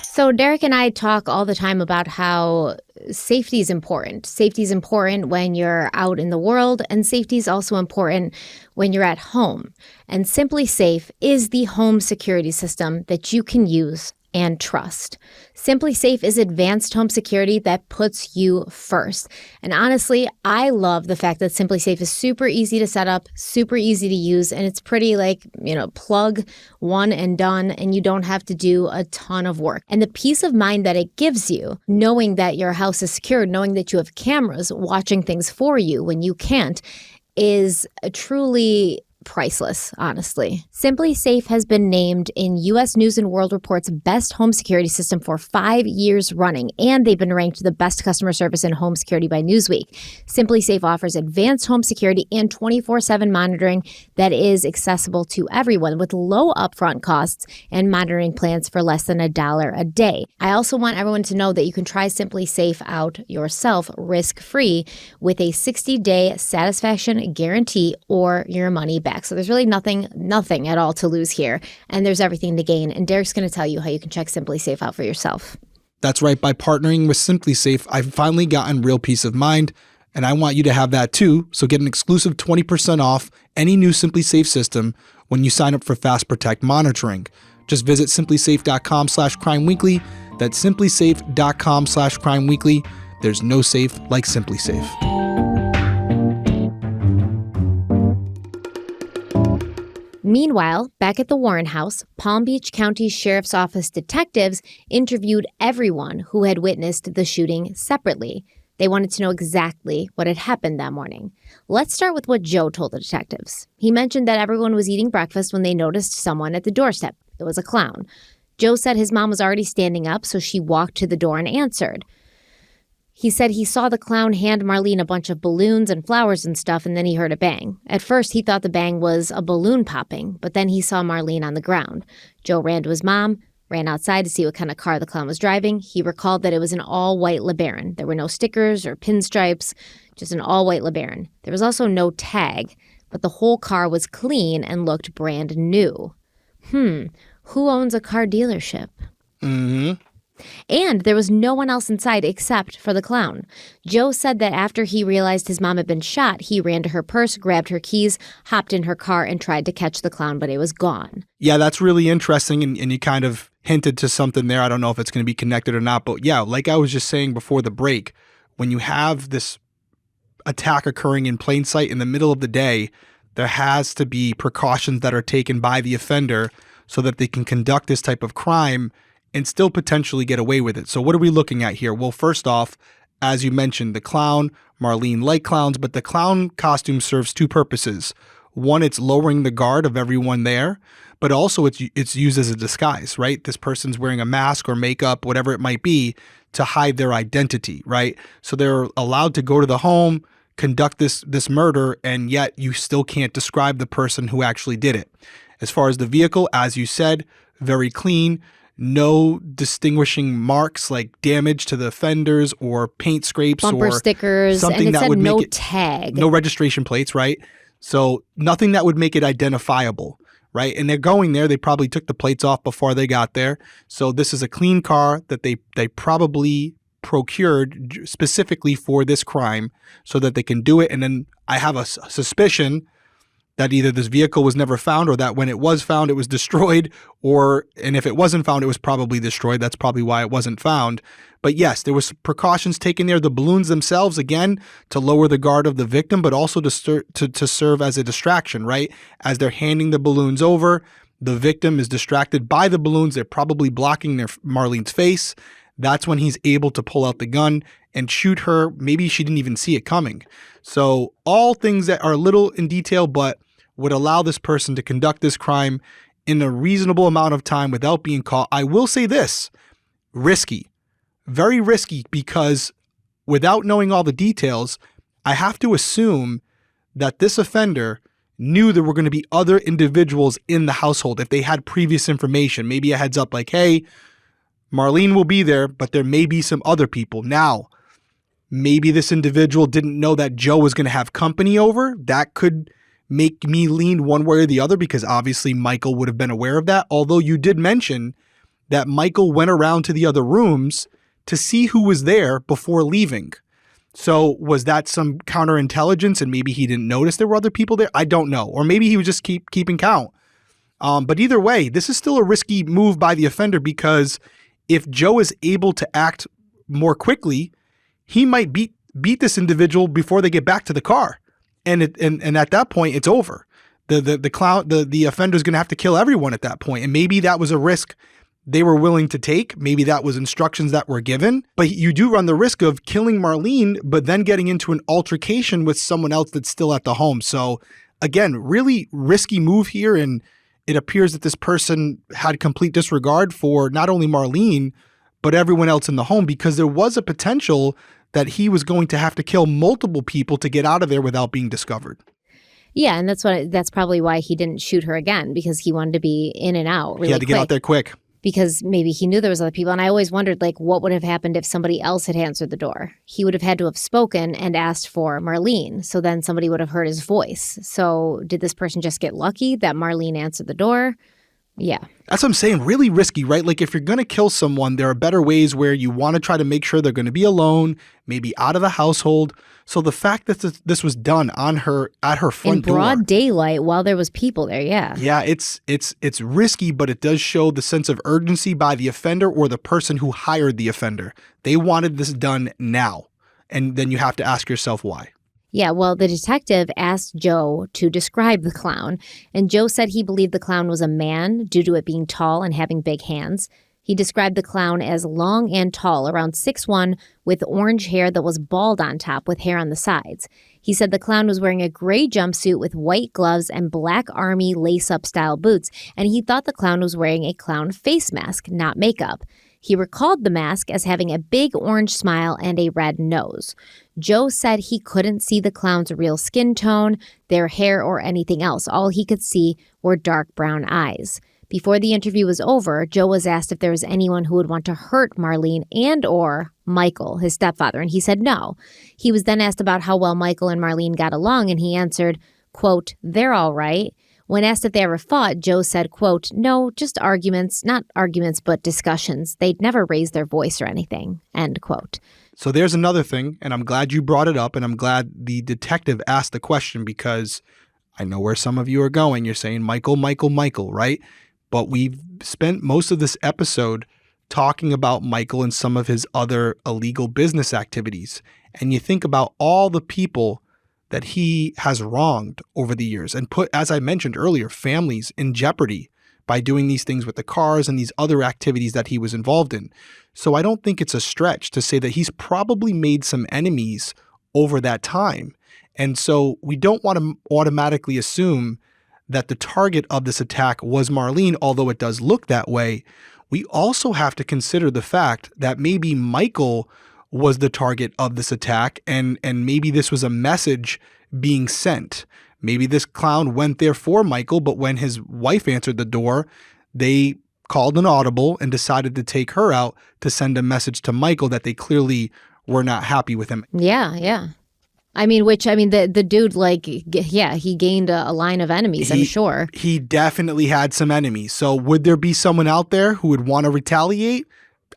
So Derek and I talk all the time about how safety is important. Safety is important when you're out in the world, and safety is also important when you're at home. And SimpliSafe is the home security system that you can use and trust. SimpliSafe is advanced home security that puts you first. And honestly, I love the fact that SimpliSafe is super easy to set up, super easy to use, and it's pretty plug one and done, and you don't have to do a ton of work. And the peace of mind that it gives you, knowing that your house is secured, knowing that you have cameras watching things for you when you can't, is truly priceless, honestly. SimpliSafe has been named in U.S. News & World Report's best home security system for 5 years running, and they've been ranked the best customer service in home security by Newsweek. SimpliSafe offers advanced home security and 24/7 monitoring that is accessible to everyone with low upfront costs and monitoring plans for less than $1 a day. I also want everyone to know that you can try SimpliSafe out yourself risk-free with a 60-day satisfaction guarantee or your money back. So there's really nothing at all to lose here. And there's everything to gain. And Derek's going to tell you how you can check SimpliSafe out for yourself. That's right. By partnering with SimpliSafe, I've finally gotten real peace of mind. And I want you to have that too. So get an exclusive 20% off any new SimpliSafe system when you sign up for Fast Protect monitoring. Just visit simplisafe.com/crimeweekly. That's simplisafe.com/crimeweekly. There's no safe like SimpliSafe. Meanwhile, back at the Warren house, Palm Beach County Sheriff's Office detectives interviewed everyone who had witnessed the shooting separately. They wanted to know exactly what had happened that morning. Let's start with what Joe told the detectives. He mentioned that everyone was eating breakfast when they noticed someone at the doorstep. It was a clown. Joe said his mom was already standing up, so she walked to the door and answered. He said he saw the clown hand Marlene a bunch of balloons and flowers and stuff, and then he heard a bang. At first, he thought the bang was a balloon popping, but then he saw Marlene on the ground. Joe ran to his mom, ran outside to see what kind of car the clown was driving. He recalled that it was an all-white LeBaron. There were no stickers or pinstripes, just an all-white LeBaron. There was also no tag, but the whole car was clean and looked brand new. Who owns a car dealership? And there was no one else inside except for the clown. Joe said that after he realized his mom had been shot, he ran to her purse, grabbed her keys, hopped in her car, and tried to catch the clown, but it was gone. Yeah, that's really interesting, and you kind of hinted to something there. I don't know if it's going to be connected or not, but yeah, like I was just saying before the break, when you have this attack occurring in plain sight in the middle of the day, there has to be precautions that are taken by the offender so that they can conduct this type of crime and still potentially get away with it. So what are we looking at here? Well, first off, as you mentioned, the clown, Marlene liked clowns, but the clown costume serves two purposes. One, it's lowering the guard of everyone there, but also it's used as a disguise, right? This person's wearing a mask or makeup, whatever it might be, to hide their identity, right? So they're allowed to go to the home, conduct this murder, and yet you still can't describe the person who actually did it. As far as the vehicle, as you said, very clean. No distinguishing marks like damage to the fenders or paint scrapes bumper or stickers, something and it that said would no make it, tag, no registration plates, right? So nothing that would make it identifiable, right? And they're going there. They probably took the plates off before they got there. So this is a clean car that they probably procured specifically for this crime so that they can do it. And then I have a suspicion that either this vehicle was never found or that when it was found, it was destroyed, and if it wasn't found, it was probably destroyed. That's probably why it wasn't found. But yes, there was precautions taken there. The balloons themselves, again, to lower the guard of the victim, but also to serve as a distraction, right? As they're handing the balloons over, the victim is distracted by the balloons. They're probably blocking Marlene's face. That's when he's able to pull out the gun and shoot her. Maybe she didn't even see it coming. So all things that are a little in detail, but would allow this person to conduct this crime in a reasonable amount of time without being caught. I will say this, risky, very risky, because without knowing all the details, I have to assume that this offender knew there were going to be other individuals in the household if they had previous information, maybe a heads up like, hey, Marlene will be there, but there may be some other people. Now, maybe this individual didn't know that Joe was going to have company over. That could make me lean one way or the other because obviously Michael would have been aware of that. Although you did mention that Michael went around to the other rooms to see who was there before leaving. So was that some counterintelligence and maybe he didn't notice there were other people there? I don't know. Or maybe he was just keeping count. But either way, this is still a risky move by the offender because if Joe is able to act more quickly, he might beat this individual before they get back to the car. And at that point, it's over. The offender is going to have to kill everyone at that point. And maybe that was a risk they were willing to take. Maybe that was instructions that were given. But you do run the risk of killing Marlene, but then getting into an altercation with someone else that's still at the home. So again, really risky move here. And it appears that this person had complete disregard for not only Marlene, but everyone else in the home, because there was a potential that he was going to have to kill multiple people to get out of there without being discovered. Yeah, and that's probably why he didn't shoot her again, because he wanted to be in and out really He had to get out there quick. Because maybe he knew there was other people. And I always wondered, like, what would have happened if somebody else had answered the door? He would have had to have spoken and asked for Marlene. So then somebody would have heard his voice. So did this person just get lucky that Marlene answered the door? Yeah. That's what I'm saying. Really risky, right? Like if you're going to kill someone, there are better ways where you want to try to make sure they're going to be alone, maybe out of the household. So the fact that this was done on her at her front door in broad daylight while there was people there, yeah. Yeah, it's risky, but it does show the sense of urgency by the offender or the person who hired the offender. They wanted this done now. And then you have to ask yourself why. Yeah, well, the detective asked Joe to describe the clown, and Joe said he believed the clown was a man due to it being tall and having big hands. He described the clown as long and tall, around 6'1", with orange hair that was bald on top with hair on the sides. He said the clown was wearing a gray jumpsuit with white gloves and black army lace-up style boots, and he thought the clown was wearing a clown face mask, not makeup. He recalled the mask as having a big orange smile and a red nose. Joe said he couldn't see the clown's real skin tone, their hair, or anything else. All he could see were dark brown eyes. Before the interview was over, Joe was asked if there was anyone who would want to hurt Marlene and or Michael, his stepfather, and he said no. He was then asked about how well Michael and Marlene got along, and he answered, quote, "They're all right." When asked if they ever fought, Joe said, quote, "No, just arguments, not arguments, but discussions. They'd never raise their voice or anything," end quote. So there's another thing, and I'm glad you brought it up, and I'm glad the detective asked the question because I know where some of you are going. You're saying Michael, Michael, Michael, right? But we've spent most of this episode talking about Michael and some of his other illegal business activities. And you think about all the people that he has wronged over the years and put, as I mentioned earlier, families in jeopardy by doing these things with the cars and these other activities that he was involved in. So I don't think it's a stretch to say that he's probably made some enemies over that time. And so we don't want to automatically assume that the target of this attack was Marlene, although it does look that way. We also have to consider the fact that maybe Michael was the target of this attack, and maybe this was a message being sent. Maybe this clown went there for Michael, but when his wife answered the door, they called an audible and decided to take her out to send a message to Michael that they clearly were not happy with him. Yeah. The dude, he gained a line of enemies, I'm sure. He definitely had some enemies. So would there be someone out there who would want to retaliate?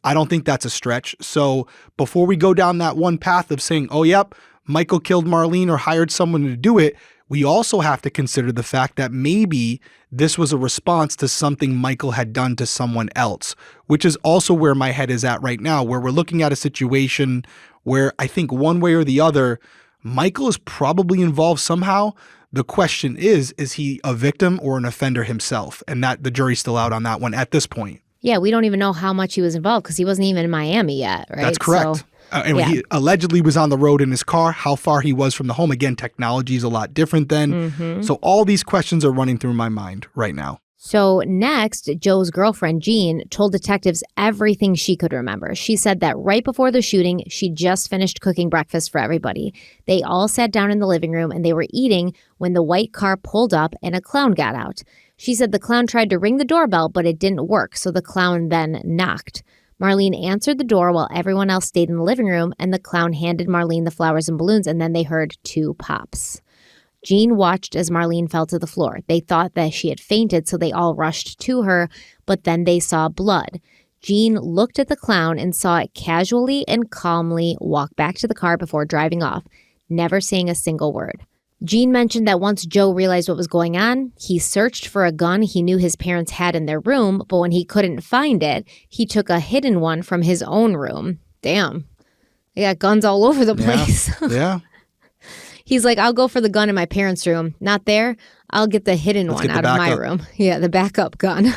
I don't think that's a stretch. So before we go down that one path of saying, oh, yep, Michael killed Marlene or hired someone to do it, we also have to consider the fact that maybe this was a response to something Michael had done to someone else, which is also where my head is at right now, where we're looking at a situation where I think one way or the other, Michael is probably involved somehow. The question is he a victim or an offender himself? And that the jury's still out on that one at this point. Yeah, we don't even know how much he was involved because he wasn't even in Miami yet, right? That's correct. He allegedly was on the road in his car. How far he was from the home. Again, technology is a lot different then. Mm-hmm. So all these questions are running through my mind right now. So next, Joe's girlfriend, Jean, told detectives everything she could remember. She said that right before the shooting, she just finished cooking breakfast for everybody. They all sat down in the living room and they were eating when the white car pulled up and a clown got out. She said the clown tried to ring the doorbell, but it didn't work, so the clown then knocked. Marlene answered the door while everyone else stayed in the living room, and the clown handed Marlene the flowers and balloons, and then they heard 2 pops. Jean watched as Marlene fell to the floor. They thought that she had fainted, so they all rushed to her, but then they saw blood. Jean looked at the clown and saw it casually and calmly walk back to the car before driving off, never saying a single word. Jean mentioned that once Joe realized what was going on, he searched for a gun he knew his parents had in their room, but when he couldn't find it, he took a hidden one from his own room. Damn. They got guns all over the place. Yeah. He's like, I'll go for the gun in my parents' room. Not there. I'll get the hidden one out of my room. Yeah, the backup gun.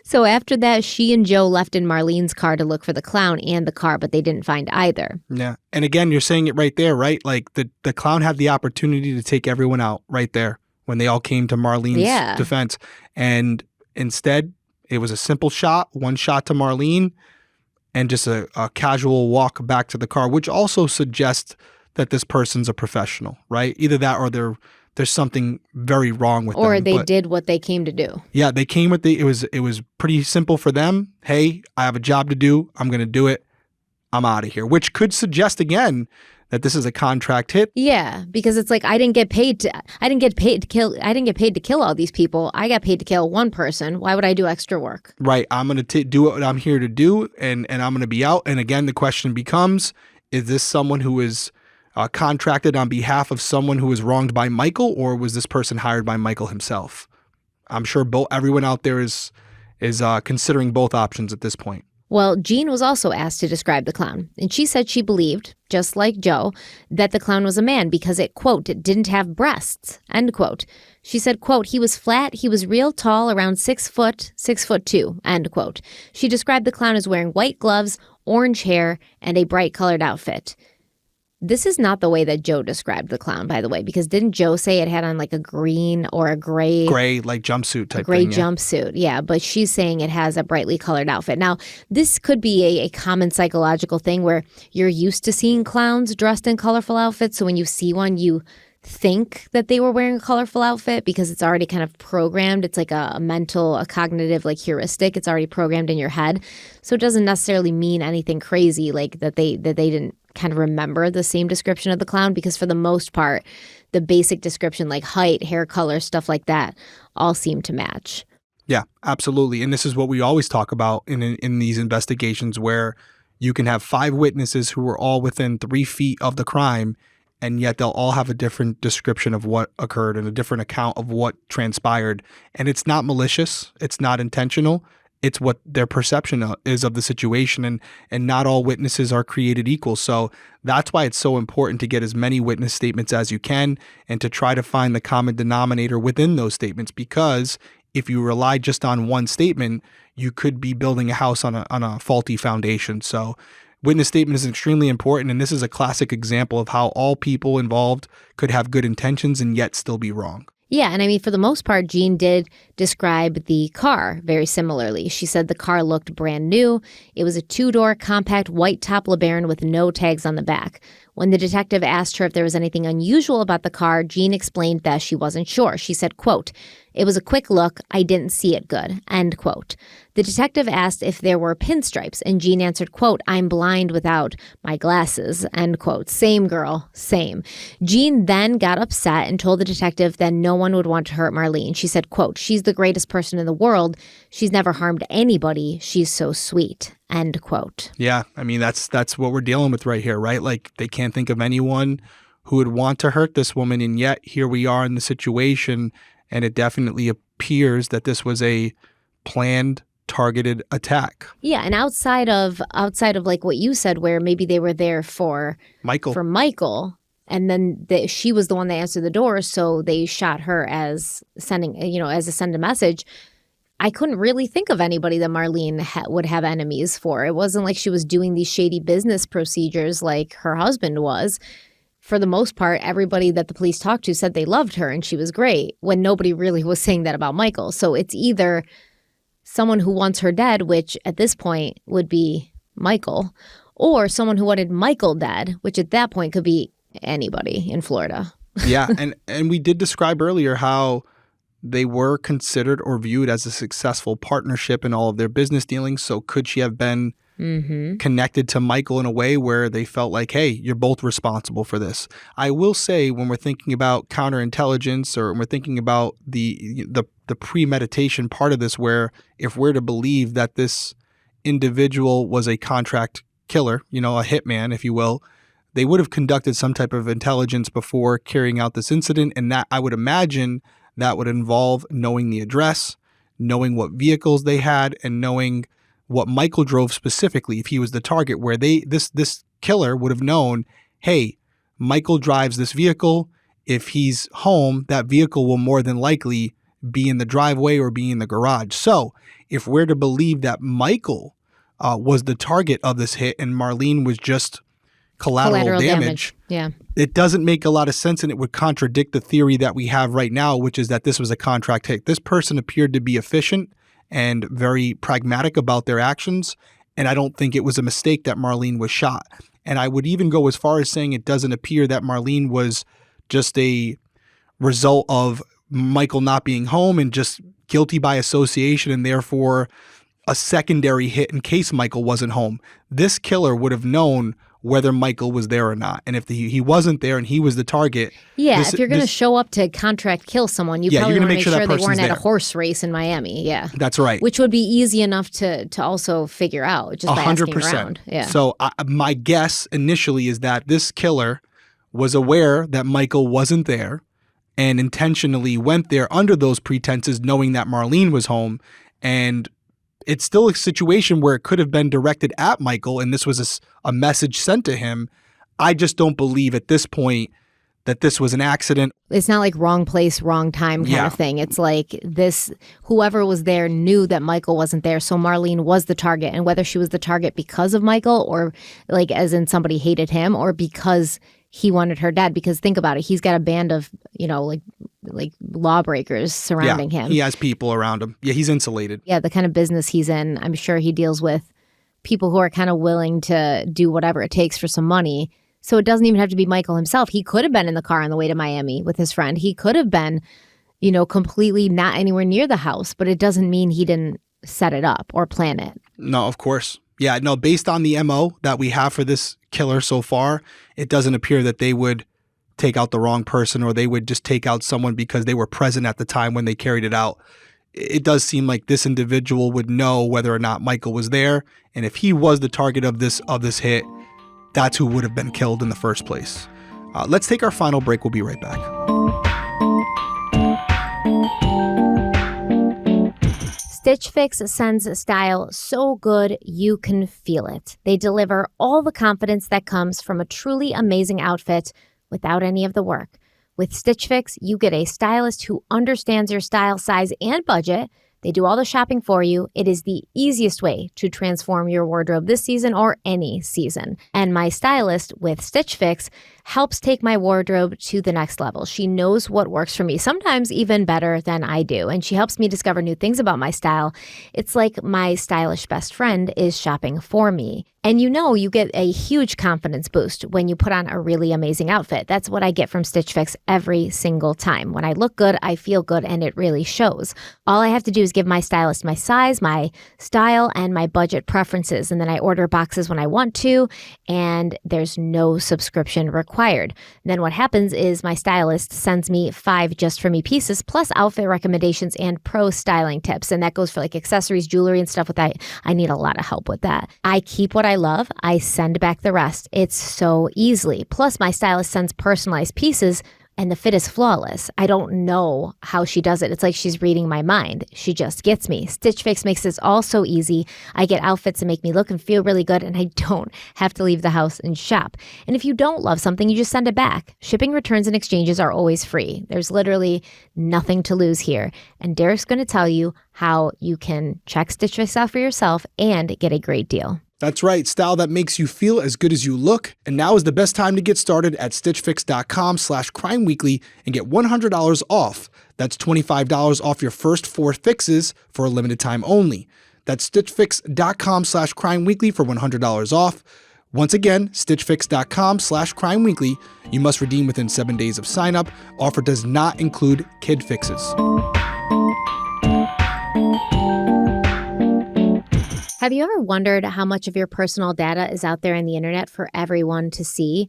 So after that, she and Joe left in Marlene's car to look for the clown and the car, but they didn't find either. Yeah. And again, you're saying it right there, right? Like the clown had the opportunity to take everyone out right there when they all came to Marlene's defense. And instead, it was a simple shot, one shot to Marlene, and just a casual walk back to the car, which also suggests that this person's a professional, right? Either that or there's something very wrong with them. Or they did what they came to do. Yeah, they came with it was pretty simple for them. Hey, I have a job to do. I'm going to do it. I'm out of here, which could suggest again that this is a contract hit. Yeah, because it's like I didn't get paid to kill all these people. I got paid to kill one person. Why would I do extra work? Right. I'm going to do what I'm here to do, and I'm going to be out. And again, the question becomes, is this someone who is contracted on behalf of someone who was wronged by Michael, or was this person hired by Michael himself? I'm sure everyone out there is considering both options at this point. Well, Jean was also asked to describe the clown, and she said she believed, just like Joe, that the clown was a man because it, quote, didn't have breasts, end quote. She said, quote, he was flat, he was real tall, around 6 foot, 6'2", end quote. She described the clown as wearing white gloves, orange hair, and a bright colored outfit. This is not the way that Joe described the clown, by the way, because didn't Joe say it had on like a green or a gray like jumpsuit type gray thing? Jumpsuit, yeah. But she's saying it has a brightly colored outfit. Now, this could be a common psychological thing where you're used to seeing clowns dressed in colorful outfits. So when you see one, you think that they were wearing a colorful outfit because it's already kind of programmed. It's like a cognitive like heuristic. It's already programmed in your head. So it doesn't necessarily mean anything crazy like that they didn't kind of remember the same description of the clown, because for the most part, the basic description like height, hair color, stuff like that all seem to match. Yeah, absolutely. And this is what we always talk about in these investigations, where you can have 5 witnesses who are all within 3 feet of the crime, and yet they'll all have a different description of what occurred and a different account of what transpired. And it's not malicious. It's not intentional. It's what their perception is of the situation, and not all witnesses are created equal. So that's why it's so important to get as many witness statements as you can and to try to find the common denominator within those statements, because if you rely just on one statement, you could be building a house on a faulty foundation. So witness statement is extremely important, and this is a classic example of how all people involved could have good intentions and yet still be wrong. Yeah, and I mean, for the most part, Jean did describe the car very similarly. She said the car looked brand new. It was a 2-door compact white top LeBaron with no tags on the back. When the detective asked her if there was anything unusual about the car, Jean explained that she wasn't sure. She said, quote, it was a quick look. I didn't see it good, end quote. The detective asked if there were pinstripes, and Jean answered, quote, I'm blind without my glasses, end quote. Same girl, same. Jean then got upset and told the detective that no one would want to hurt Marlene. She said, quote, she's the greatest person in the world. She's never harmed anybody. She's so sweet, end quote. Yeah, I mean, that's what we're dealing with right here, right? Like, they can't think of anyone who would want to hurt this woman, and yet here we are in the situation, and it definitely appears that this was a planned, targeted attack. Yeah, and outside of like what you said, where maybe they were there for Michael, and then she was the one that answered the door, so they shot her as send a message. I couldn't really think of anybody that Marlene would have enemies for. It wasn't like she was doing these shady business procedures like her husband was. For the most part, everybody that the police talked to said they loved her and she was great, when nobody really was saying that about Michael. So it's either someone who wants her dead, which at this point would be Michael, or someone who wanted Michael dead, which at that point could be anybody in Florida. Yeah, and we did describe earlier how they were considered or viewed as a successful partnership in all of their business dealings. So could she have been connected to Michael in a way where they felt like, hey, you're both responsible for this? I will say, when we're thinking about counterintelligence, or when we're thinking about the premeditation part of this, where if we're to believe that this individual was a contract killer, a hitman, if you will, they would have conducted some type of intelligence before carrying out this incident. And that, I would imagine, that would involve knowing the address, knowing what vehicles they had, and knowing what Michael drove specifically, if he was the target, where this killer would have known, hey, Michael drives this vehicle. If he's home, that vehicle will more than likely be in the driveway or be in the garage. So if we're to believe that Michael was the target of this hit and Marlene was just collateral damage, yeah, it doesn't make a lot of sense, and it would contradict the theory that we have right now, which is that this was a contract hit. This person appeared to be efficient and very pragmatic about their actions, and I don't think it was a mistake that Marlene was shot. And I would even go as far as saying it doesn't appear that Marlene was just a result of Michael not being home and just guilty by association and therefore a secondary hit in case Michael wasn't home. This killer would have known whether Michael was there or not. And if he wasn't there and he was the target. Yeah, if you're going to show up to contract kill someone, you probably want to make sure they weren't at a horse race in Miami. Yeah. That's right. Which would be easy enough to also figure out just by 100%. Asking around. Yeah. So my guess initially is that this killer was aware that Michael wasn't there and intentionally went there under those pretenses, knowing that Marlene was home. And it's still a situation where it could have been directed at Michael and this was a message sent to him. I just don't believe at this point that this was an accident. It's not like wrong place, wrong time kind of thing. It's like whoever was there knew that Michael wasn't there. So Marlene was the target. And whether she was the target because of Michael or like as in somebody hated him or because he wanted her dead, because think about it, he's got a band of, like lawbreakers surrounding him. He has people around him. Yeah, he's insulated. Yeah, the kind of business he's in, I'm sure he deals with people who are kind of willing to do whatever it takes for some money. So it doesn't even have to be Michael himself. He could have been in the car on the way to Miami with his friend. He could have been, completely not anywhere near the house, but it doesn't mean he didn't set it up or plan it. No, of course. Yeah, no, based on the MO that we have for this killer so far, it doesn't appear that they would take out the wrong person or they would just take out someone because they were present at the time when they carried it out. It does seem like this individual would know whether or not Michael was there. And if he was the target of this hit, that's who would have been killed in the first place. Let's take our final break. We'll be right back. Stitch Fix sends style so good you can feel it. They deliver all the confidence that comes from a truly amazing outfit without any of the work. With Stitch Fix, you get a stylist who understands your style, size, and budget. They do all the shopping for you. It is the easiest way to transform your wardrobe this season or any season. And my stylist with Stitch Fix helps take my wardrobe to the next level. She knows what works for me, sometimes even better than I do. And she helps me discover new things about my style. It's like my stylish best friend is shopping for me. And you get a huge confidence boost when you put on a really amazing outfit. That's what I get from Stitch Fix every single time. When I look good, I feel good, and it really shows. All I have to do is give my stylist my size, my style, and my budget preferences. And then I order boxes when I want to, and there's no subscription required. Then what happens is my stylist sends me 5 just for me pieces, plus outfit recommendations and pro styling tips. And that goes for like accessories, jewelry, and stuff with that. I need a lot of help with that. I keep what I love. I send back the rest. It's so easily. Plus my stylist sends personalized pieces and the fit is flawless. I don't know how she does it. It's like she's reading my mind. She just gets me. Stitch Fix makes this all so easy. I get outfits that make me look and feel really good, and I don't have to leave the house and shop. And if you don't love something, you just send it back. Shipping, returns, and exchanges are always free. There's literally nothing to lose here. And Derek's going to tell you how you can check Stitch Fix out for yourself and get a great deal. That's right, style that makes you feel as good as you look. And now is the best time to get started at stitchfix.com/crimeweekly and get $100 off. That's $25 off your first 4 fixes for a limited time only. That's stitchfix.com/crimeweekly for $100 off. Once again, stitchfix.com/crimeweekly. You must redeem within 7 days of sign up. Offer does not include kid fixes. Have you ever wondered how much of your personal data is out there on the internet for everyone to see?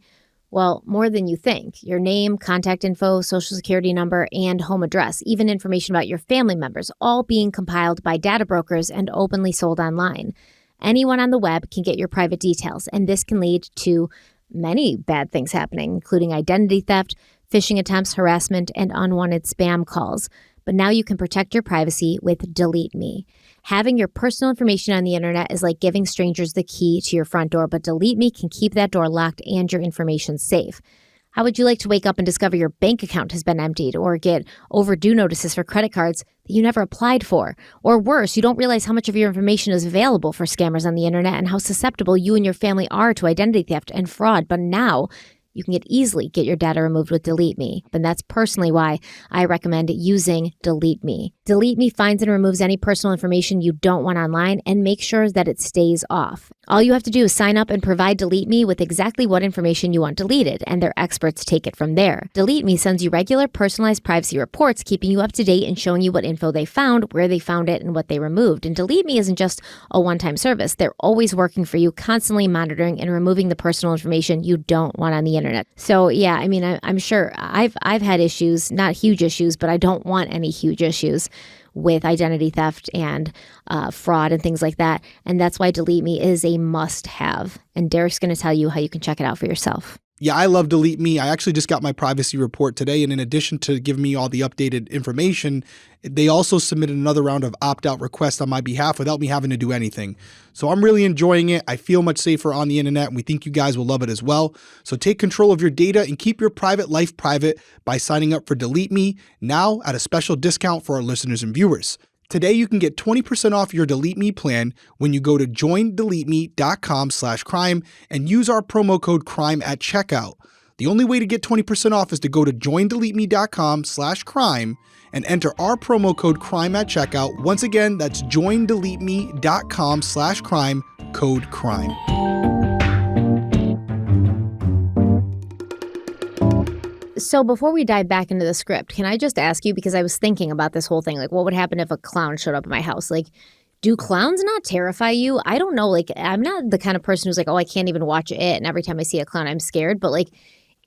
Well, more than you think. Your name, contact info, social security number, and home address, even information about your family members, all being compiled by data brokers and openly sold online. Anyone on the web can get your private details, and this can lead to many bad things happening, including identity theft, phishing attempts, harassment, and unwanted spam calls. But now you can protect your privacy with Delete Me. Having your personal information on the internet is like giving strangers the key to your front door, but Delete Me can keep that door locked and your information safe. How would you like to wake up and discover your bank account has been emptied or get overdue notices for credit cards that you never applied for? Or worse, you don't realize how much of your information is available for scammers on the internet and how susceptible you and your family are to identity theft and fraud. But now you can easily get your data removed with Delete Me. And that's personally why I recommend using Delete Me. Delete Me finds and removes any personal information you don't want online and makes sure that it stays off. All you have to do is sign up and provide Delete Me with exactly what information you want deleted, and their experts take it from there. Delete Me sends you regular personalized privacy reports, keeping you up to date and showing you what info they found, where they found it, and what they removed. And Delete Me isn't just a one-time service. They're always working for you, constantly monitoring and removing the personal information you don't want on the internet. So yeah, I mean, I'm sure I've had issues, not huge issues, but I don't want any huge issues with identity theft and fraud and things like that. And that's why Delete Me is a must-have. And Derek's going to tell you how you can check it out for yourself. Yeah, I love Delete Me. I actually just got my privacy report today, and in addition to giving me all the updated information, they also submitted another round of opt-out requests on my behalf without me having to do anything. So I'm really enjoying it. I feel much safer on the internet, and we think you guys will love it as well. So take control of your data and keep your private life private by signing up for Delete Me now at a special discount for our listeners and viewers. Today, you can get 20% off your Delete Me plan when you go to joindeleteme.com/crime and use our promo code CRIME at checkout. The only way to get 20% off is to go to joindeleteme.com/crime and enter our promo code CRIME at checkout. Once again, that's joindeleteme.com/crime, code CRIME. So before we dive back into the script, can I just ask you, because I was thinking about this whole thing, like what would happen if a clown showed up at my house? Like, do clowns not terrify you? I don't know. Like, I'm not the kind of person who's like, oh, I can't even watch it, and every time I see a clown, I'm scared. But like,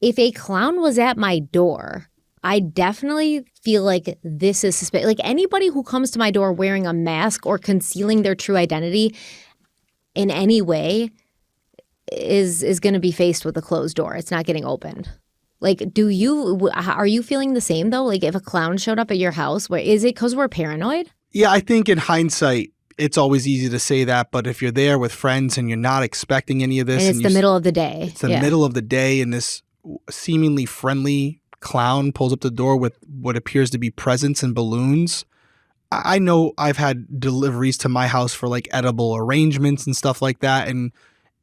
if a clown was at my door, I definitely feel like this is suspicious. Like, anybody who comes to my door wearing a mask or concealing their true identity in any way is going to be faced with a closed door. It's not getting opened. Like, are you feeling the same though? Like, if a clown showed up at your house, is it because we're paranoid? Yeah, I think in hindsight, it's always easy to say that. But if you're there with friends and you're not expecting any of this. And it's the middle of the day. It's the middle of the day, and this seemingly friendly clown pulls up the door with what appears to be presents and balloons. I know I've had deliveries to my house for like edible arrangements and stuff like that. And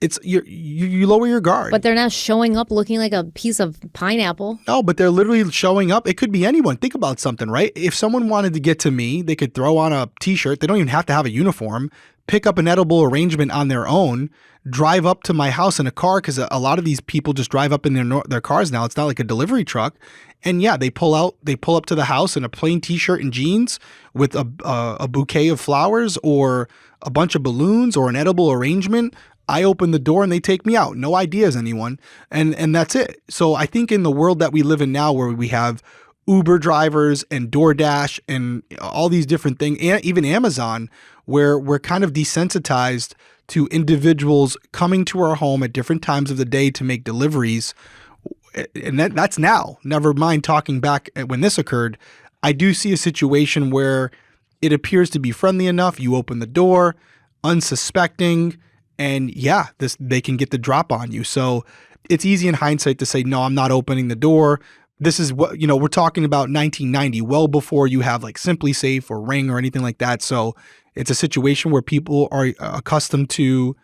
it's you lower your guard. But they're not showing up looking like a piece of pineapple. No, but they're literally showing up. It could be anyone. Think about something, right? If someone wanted to get to me, they could throw on a T-shirt. They don't even have to have a uniform. Pick up an edible arrangement on their own. Drive up to my house in a car, because a lot of these people just drive up in their cars now. It's not like a delivery truck. And yeah, they pull up to the house in a plain T-shirt and jeans with a bouquet of flowers or a bunch of balloons or an edible arrangement. I open the door and they take me out. No ideas, anyone. And that's it. So I think in the world that we live in now, where we have Uber drivers and DoorDash and all these different things, and even Amazon, where we're kind of desensitized to individuals coming to our home at different times of the day to make deliveries. And that's now, never mind talking back when this occurred. I do see a situation where it appears to be friendly enough. You open the door, unsuspecting, and yeah, they can get the drop on you. So it's easy in hindsight to say, no, I'm not opening the door. This is what, we're talking about 1990, well before you have like SimpliSafe or Ring or anything like that. So it's a situation where people are accustomed to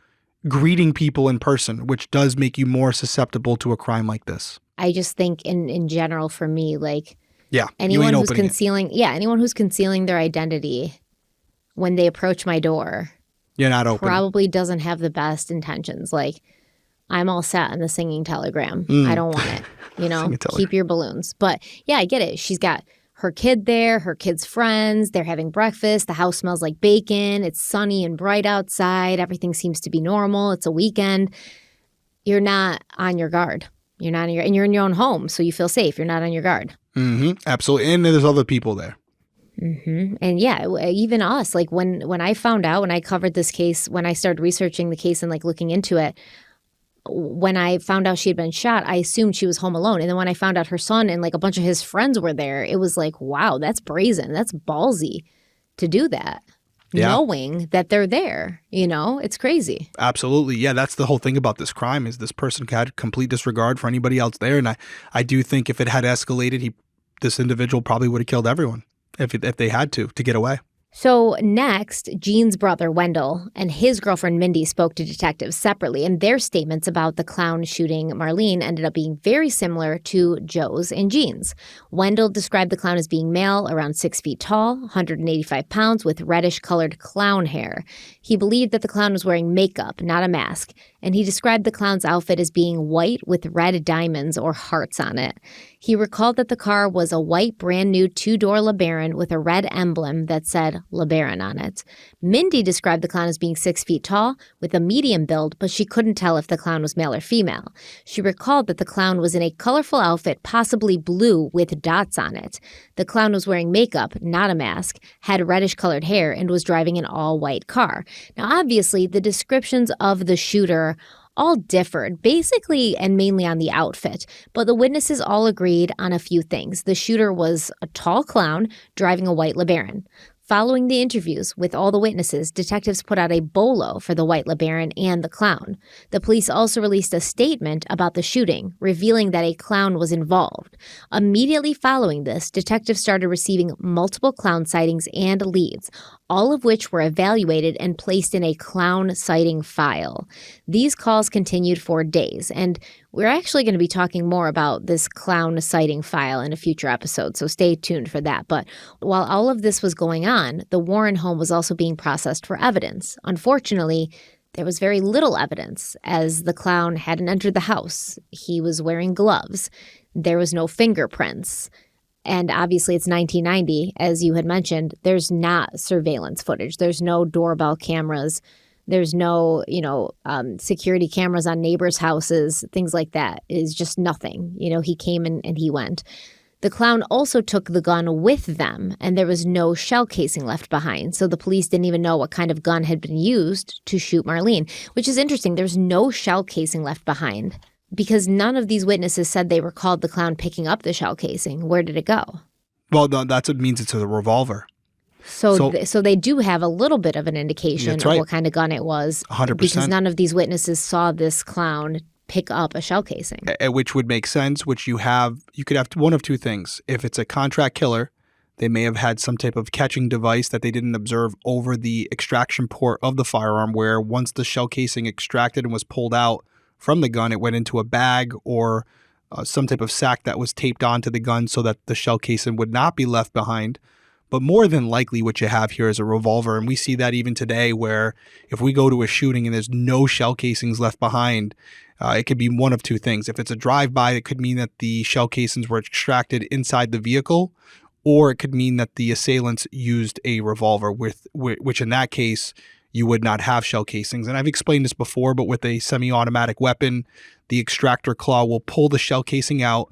greeting people in person, which does make you more susceptible to a crime like this. I just think in general, for me, like, anyone who's concealing their identity when they approach my door, you're not open. Probably doesn't have the best intentions. Like, I'm all set on the singing telegram. I don't want it. Keep your balloons. But yeah, I get it. She's got her kid there, her kid's friends. They're having breakfast. The house smells like bacon. It's sunny and bright outside. Everything seems to be normal. It's a weekend. You're not on your guard. You're in your own home, so you feel safe. You're not on your guard. Mm-hmm. Absolutely. And there's other people there. Mm-hmm. And yeah, even us, like when I found out, when I covered this case, when I started researching the case and like looking into it, when I found out she had been shot, I assumed she was home alone. And then when I found out her son and like a bunch of his friends were there, it was like, wow, that's brazen. That's ballsy to do that. knowing that they're there. It's crazy. Absolutely. Yeah, that's the whole thing about this crime is this person had complete disregard for anybody else there. And I do think if it had escalated, this individual probably would have killed everyone if they had to get away. So next, Jean's brother, Wendell, and his girlfriend, Mindy, spoke to detectives separately, and their statements about the clown shooting Marlene ended up being very similar to Joe's and Jean's. Wendell described the clown as being male, around 6 feet tall, 185 pounds, with reddish-colored clown hair. He believed that the clown was wearing makeup, not a mask, and he described the clown's outfit as being white with red diamonds or hearts on it. He recalled that the car was a white, brand-new two-door LeBaron with a red emblem that said LeBaron on it. Mindy described the clown as being 6 feet tall with a medium build, but she couldn't tell if the clown was male or female. She recalled that the clown was in a colorful outfit, possibly blue with dots on it. The clown was wearing makeup, not a mask, had reddish-colored hair, and was driving an all-white car. Now, obviously, the descriptions of the shooter all differed, basically and mainly on the outfit, but the witnesses all agreed on a few things. The shooter was a tall clown driving a white LeBaron. Following the interviews with all the witnesses, detectives put out a bolo for the white LeBaron and the clown. The police also released a statement about the shooting, revealing that a clown was involved. Immediately following this, detectives started receiving multiple clown sightings and leads, all of which were evaluated and placed in a clown sighting file. These calls continued for days, and we're actually going to be talking more about this clown sighting file in a future episode, so stay tuned for that. But while all of this was going on, the Warren home was also being processed for evidence. Unfortunately, there was very little evidence, as the clown hadn't entered the house. He was wearing gloves. There was no fingerprints. And obviously it's 1990, as you had mentioned, there's not surveillance footage. There's no doorbell cameras. There's no, security cameras on neighbors' houses, things like that. It's just nothing. He came and he went. The clown also took the gun with them, and there was no shell casing left behind. So the police didn't even know what kind of gun had been used to shoot Marlene, which is interesting. There's no shell casing left behind, because none of these witnesses said they recalled the clown picking up the shell casing. Where did it go? Well, that's what it means. It's a revolver. So they do have a little bit of an indication of what kind of gun it was. 100%. Because none of these witnesses saw this clown pick up a shell casing. Which would make sense, you could have one of two things. If it's a contract killer, they may have had some type of catching device that they didn't observe over the extraction port of the firearm, where once the shell casing extracted and was pulled out from the gun, it went into a bag or some type of sack that was taped onto the gun so that the shell casing would not be left behind. But more than likely what you have here is a revolver. And we see that even today, where if we go to a shooting and there's no shell casings left behind, it could be one of two things. If it's a drive-by, it could mean that the shell casings were extracted inside the vehicle, or it could mean that the assailants used a revolver, which in that case, you would not have shell casings. And I've explained this before, but with a semi-automatic weapon, the extractor claw will pull the shell casing out,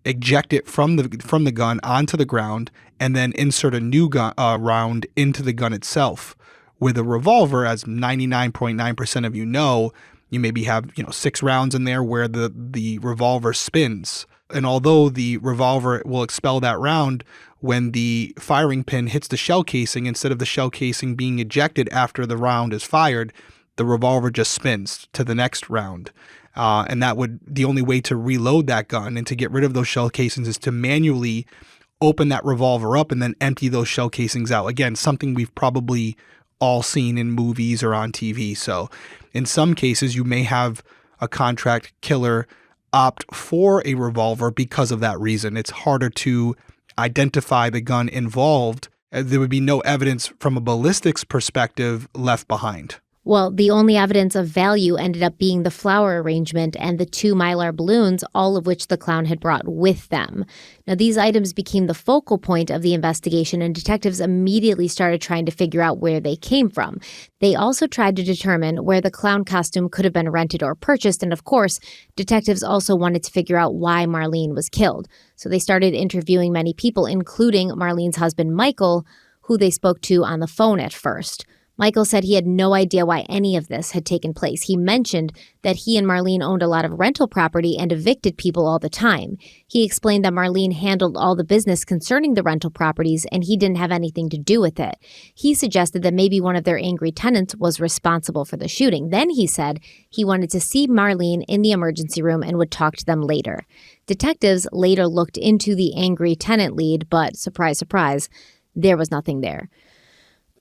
eject it from the gun onto the ground, and then insert a new round into the gun itself. With a revolver, as 99.9% of you maybe have 6 rounds in there where the revolver spins. And although the revolver will expel that round, when the firing pin hits the shell casing, instead of the shell casing being ejected after the round is fired, the revolver just spins to the next round. And the only way to reload that gun and to get rid of those shell casings is to manually open that revolver up and then empty those shell casings out. Again, something we've probably all seen in movies or on TV. So in some cases, you may have a contract killer opt for a revolver because of that reason. It's harder to identify the gun involved. There would be no evidence from a ballistics perspective left behind. Well, the only evidence of value ended up being the flower arrangement and the 2 Mylar balloons, all of which the clown had brought with them. Now, these items became the focal point of the investigation, and detectives immediately started trying to figure out where they came from. They also tried to determine where the clown costume could have been rented or purchased, and of course, detectives also wanted to figure out why Marlene was killed. So they started interviewing many people, including Marlene's husband, Michael, who they spoke to on the phone at first. Michael said he had no idea why any of this had taken place. He mentioned that he and Marlene owned a lot of rental property and evicted people all the time. He explained that Marlene handled all the business concerning the rental properties and he didn't have anything to do with it. He suggested that maybe one of their angry tenants was responsible for the shooting. Then he said he wanted to see Marlene in the emergency room and would talk to them later. Detectives later looked into the angry tenant lead, but surprise, surprise, there was nothing there.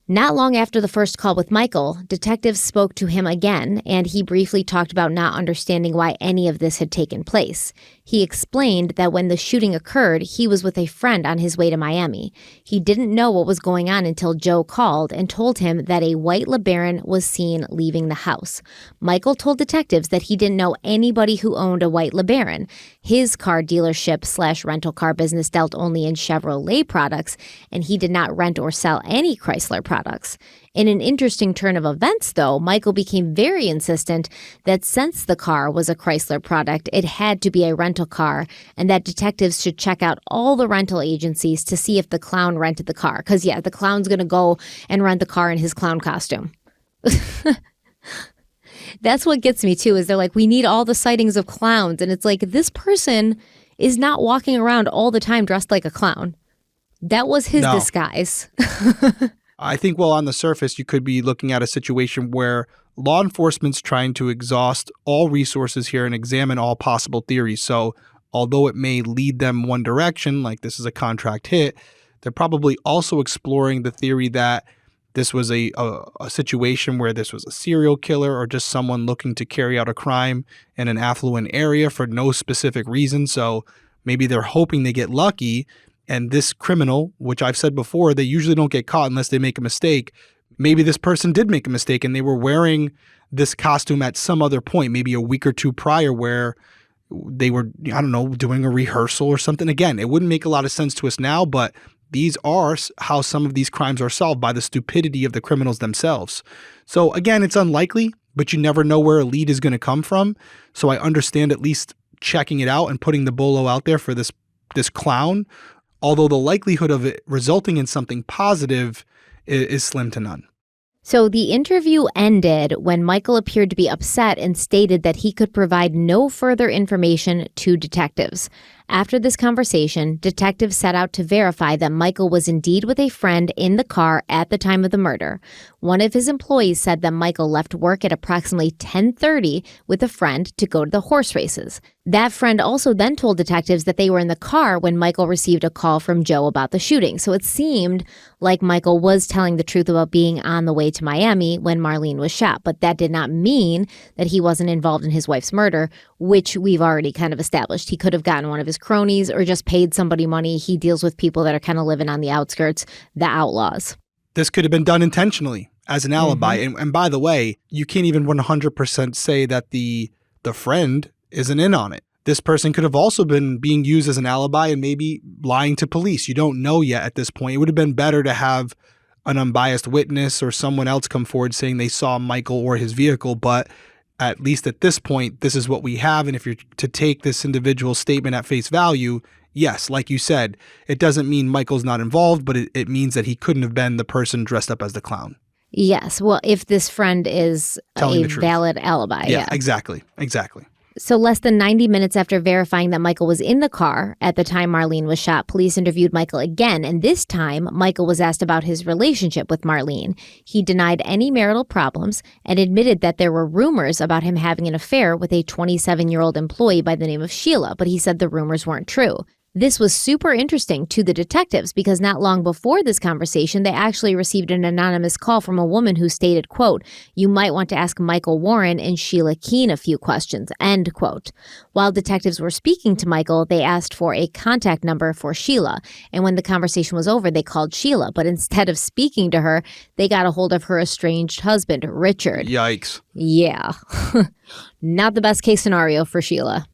Not long after the first call with Michael, detectives spoke to him again, and he briefly talked about not understanding why any of this had taken place. He explained that when the shooting occurred, he was with a friend on his way to Miami. He didn't know what was going on until Joe called and told him that a white LeBaron was seen leaving the house. Michael told detectives that he didn't know anybody who owned a white LeBaron. His car dealership/rental car business dealt only in Chevrolet products, and he did not rent or sell any Chrysler products. In an interesting turn of events, though, Michael became very insistent that since the car was a Chrysler product, it had to be a rental car, and that detectives should check out all the rental agencies to see if the clown rented the car. Because, the clown's going to go and rent the car in his clown costume. That's what gets me, too, is they're like, we need all the sightings of clowns. And it's like, this person is not walking around all the time dressed like a clown. That was his disguise. I think, well, on the surface, you could be looking at a situation where law enforcement's trying to exhaust all resources here and examine all possible theories. So although it may lead them one direction, like this is a contract hit, they're probably also exploring the theory that this was a situation where this was a serial killer or just someone looking to carry out a crime in an affluent area for no specific reason. So maybe they're hoping they get lucky. And this criminal, which I've said before, they usually don't get caught unless they make a mistake. Maybe this person did make a mistake and they were wearing this costume at some other point, maybe a week or two prior where they were, doing a rehearsal or something. Again, it wouldn't make a lot of sense to us now, but these are how some of these crimes are solved, by the stupidity of the criminals themselves. So again, it's unlikely, but you never know where a lead is going to come from. So I understand at least checking it out and putting the bolo out there for this clown. Although the likelihood of it resulting in something positive is slim to none. So the interview ended when Michael appeared to be upset and stated that he could provide no further information to detectives. After this conversation, detectives set out to verify that Michael was indeed with a friend in the car at the time of the murder. One of his employees said that Michael left work at approximately 10:30 with a friend to go to the horse races. That friend also then told detectives that they were in the car when Michael received a call from Joe about the shooting. So it seemed like Michael was telling the truth about being on the way to Miami when Marlene was shot. But that did not mean that he wasn't involved in his wife's murder, which we've already kind of established. He could have gotten one of his cronies or just paid somebody money. He deals with people that are kind of living on the outskirts, the outlaws. This could have been done intentionally as an alibi. And by the way, you can't even 100% say that the friend isn't in on it. This person could have also been being used as an alibi and maybe lying to police. You don't know yet at this point. It would have been better to have an unbiased witness or someone else come forward saying they saw Michael or his vehicle. But at least at this point, this is what we have. And if you're to take this individual's statement at face value, yes, like you said, it doesn't mean Michael's not involved, but it means that he couldn't have been the person dressed up as the clown. Yes. Well, if this friend is telling a valid alibi. Yeah, exactly. So less than 90 minutes after verifying that Michael was in the car at the time Marlene was shot, police interviewed Michael again, and this time Michael was asked about his relationship with Marlene. He denied any marital problems and admitted that there were rumors about him having an affair with a 27-year-old employee by the name of Sheila, but he said the rumors weren't true. This was super interesting to the detectives because not long before this conversation, they actually received an anonymous call from a woman who stated, quote, "You might want to ask Michael Warren and Sheila Keene a few questions," end quote. While detectives were speaking to Michael, they asked for a contact number for Sheila. And when the conversation was over, they called Sheila. But instead of speaking to her, they got a hold of her estranged husband, Richard. Yikes. Yeah. Not the best case scenario for Sheila.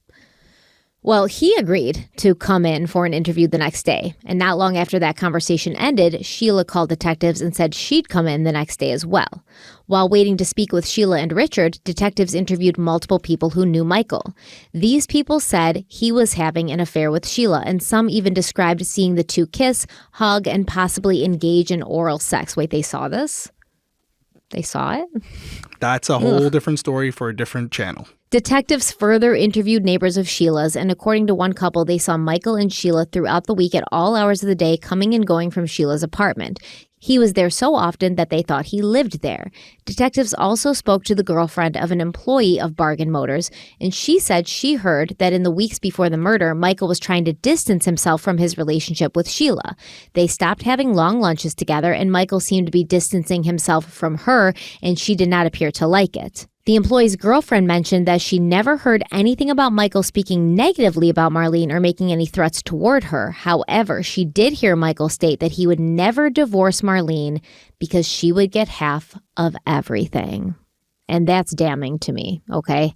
Well, he agreed to come in for an interview the next day. And not long after that conversation ended, Sheila called detectives and said she'd come in the next day as well. While waiting to speak with Sheila and Richard, detectives interviewed multiple people who knew Michael. These people said he was having an affair with Sheila, and some even described seeing the two kiss, hug, and possibly engage in oral sex. Wait, they saw this? they saw it? That's a whole different story for a different channel. Detectives further interviewed neighbors of Sheila's, and according to one couple, they saw Michael and Sheila throughout the week at all hours of the day coming and going from Sheila's apartment. He was there so often that they thought he lived there. Detectives also spoke to the girlfriend of an employee of Bargain Motors, and she said she heard that in the weeks before the murder, Michael was trying to distance himself from his relationship with Sheila. They stopped having long lunches together, and Michael seemed to be distancing himself from her, and she did not appear to like it. The employee's girlfriend mentioned that she never heard anything about Michael speaking negatively about Marlene or making any threats toward her. However, she did hear Michael state that he would never divorce Marlene because she would get half of everything. And that's damning to me, okay?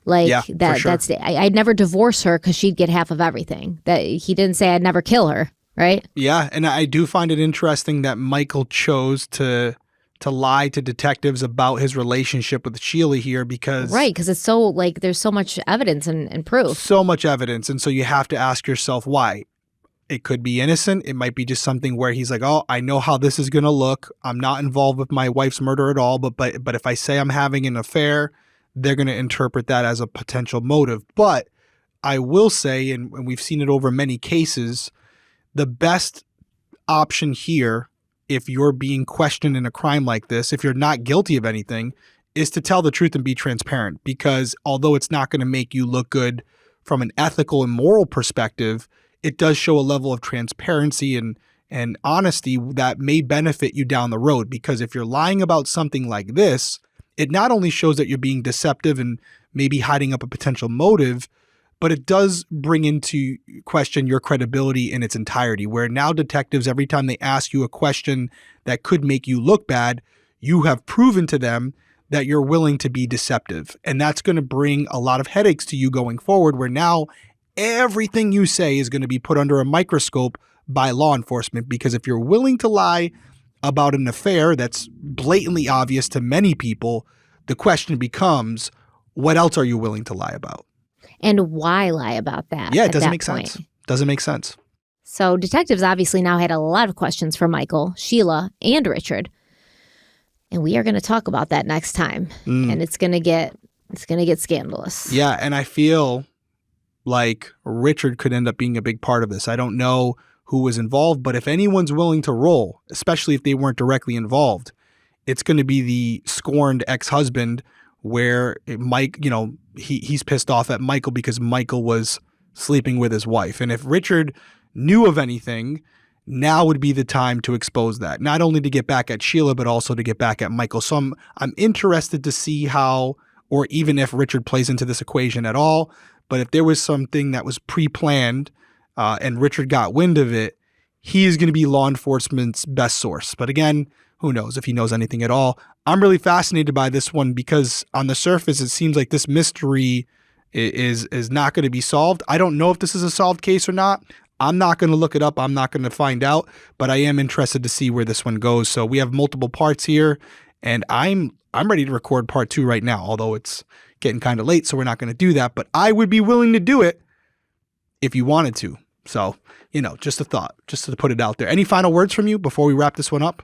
Like, yeah, that, for sure. I'd never divorce her because she'd get half of everything. That he didn't say I'd never kill her, right? Yeah, and I do find it interesting that Michael chose to lie to detectives about his relationship with Sheila here because... Right, because it's so, like, there's so much evidence and proof. So much evidence, and so you have to ask yourself why. It could be innocent. It might be just something where he's like, oh, I know how this is going to look. I'm not involved with my wife's murder at all, but if I say I'm having an affair, they're going to interpret that as a potential motive. But I will say, and we've seen it over many cases, the best option here, if you're being questioned in a crime like this, if you're not guilty of anything, is to tell the truth and be transparent. Because although it's not going to make you look good from an ethical and moral perspective, it does show a level of transparency and honesty that may benefit you down the road. Because if you're lying about something like this, it not only shows that you're being deceptive and maybe hiding up a potential motive, but it does bring into question your credibility in its entirety, where now detectives, every time they ask you a question that could make you look bad, you have proven to them that you're willing to be deceptive. And that's going to bring a lot of headaches to you going forward, where now everything you say is going to be put under a microscope by law enforcement. Because if you're willing to lie about an affair that's blatantly obvious to many people, the question becomes, what else are you willing to lie about? And why lie about that? Yeah, it doesn't make sense. Doesn't make sense. So detectives obviously now had a lot of questions for Michael, Sheila, and Richard. And we are going to talk about that next time. And it's going to get scandalous. Yeah, and I feel like Richard could end up being a big part of this. I don't know who was involved, but if anyone's willing to roll, especially if they weren't directly involved, it's going to be the scorned ex-husband, where Mike, he's pissed off at Michael because Michael was sleeping with his wife. And if Richard knew of anything, now would be the time to expose that. Not only to get back at Sheila, but also to get back at Michael. So I'm interested to see how, or even if Richard plays into this equation at all, but if there was something that was pre-planned and Richard got wind of it, he is going to be law enforcement's best source. But again, who knows if he knows anything at all. I'm really fascinated by this one because on the surface, it seems like this mystery is not going to be solved. I don't know if this is a solved case or not. I'm not going to look it up. I'm not going to find out, but I am interested to see where this one goes. So we have multiple parts here, and I'm ready to record part 2 right now, although it's getting kind of late, so we're not going to do that. But I would be willing to do it if you wanted to. So, just a thought, just to put it out there. Any final words from you before we wrap this one up?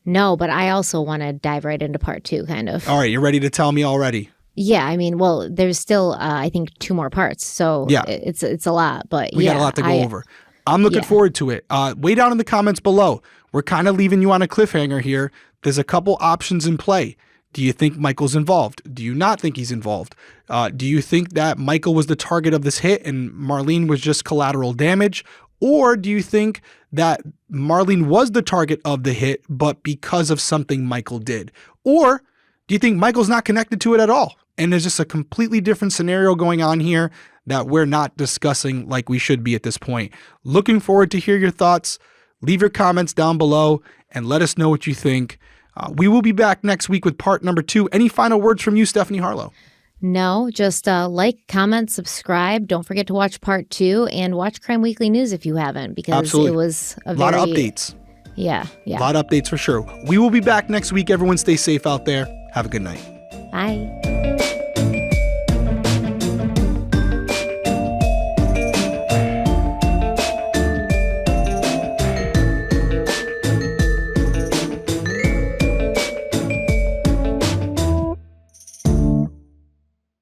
No, but I also want to dive right into part 2, kind of. All right, you're ready to tell me already? Yeah, I mean, well, there's still, I think, 2 more parts, so yeah, it's a lot, but we got a lot to go over. I'm looking forward to it. Way down in the comments below, we're kind of leaving you on a cliffhanger here. There's a couple options in play. Do you think Michael's involved? Do you not think he's involved? Do you think that Michael was the target of this hit and Marlene was just collateral damage? Or do you think that Marlene was the target of the hit, but because of something Michael did? Or do you think Michael's not connected to it at all? And there's just a completely different scenario going on here that we're not discussing like we should be at this point. Looking forward to hear your thoughts. Leave your comments down below and let us know what you think. We will be back next week with part number 2. Any final words from you, Stephanie Harlow? No, just like, comment, subscribe. Don't forget to watch part 2 and watch Crime Weekly News if you haven't, because Absolutely. It was a lot of updates. Yeah. A lot of updates for sure. We will be back next week. Everyone stay safe out there. Have a good night. Bye.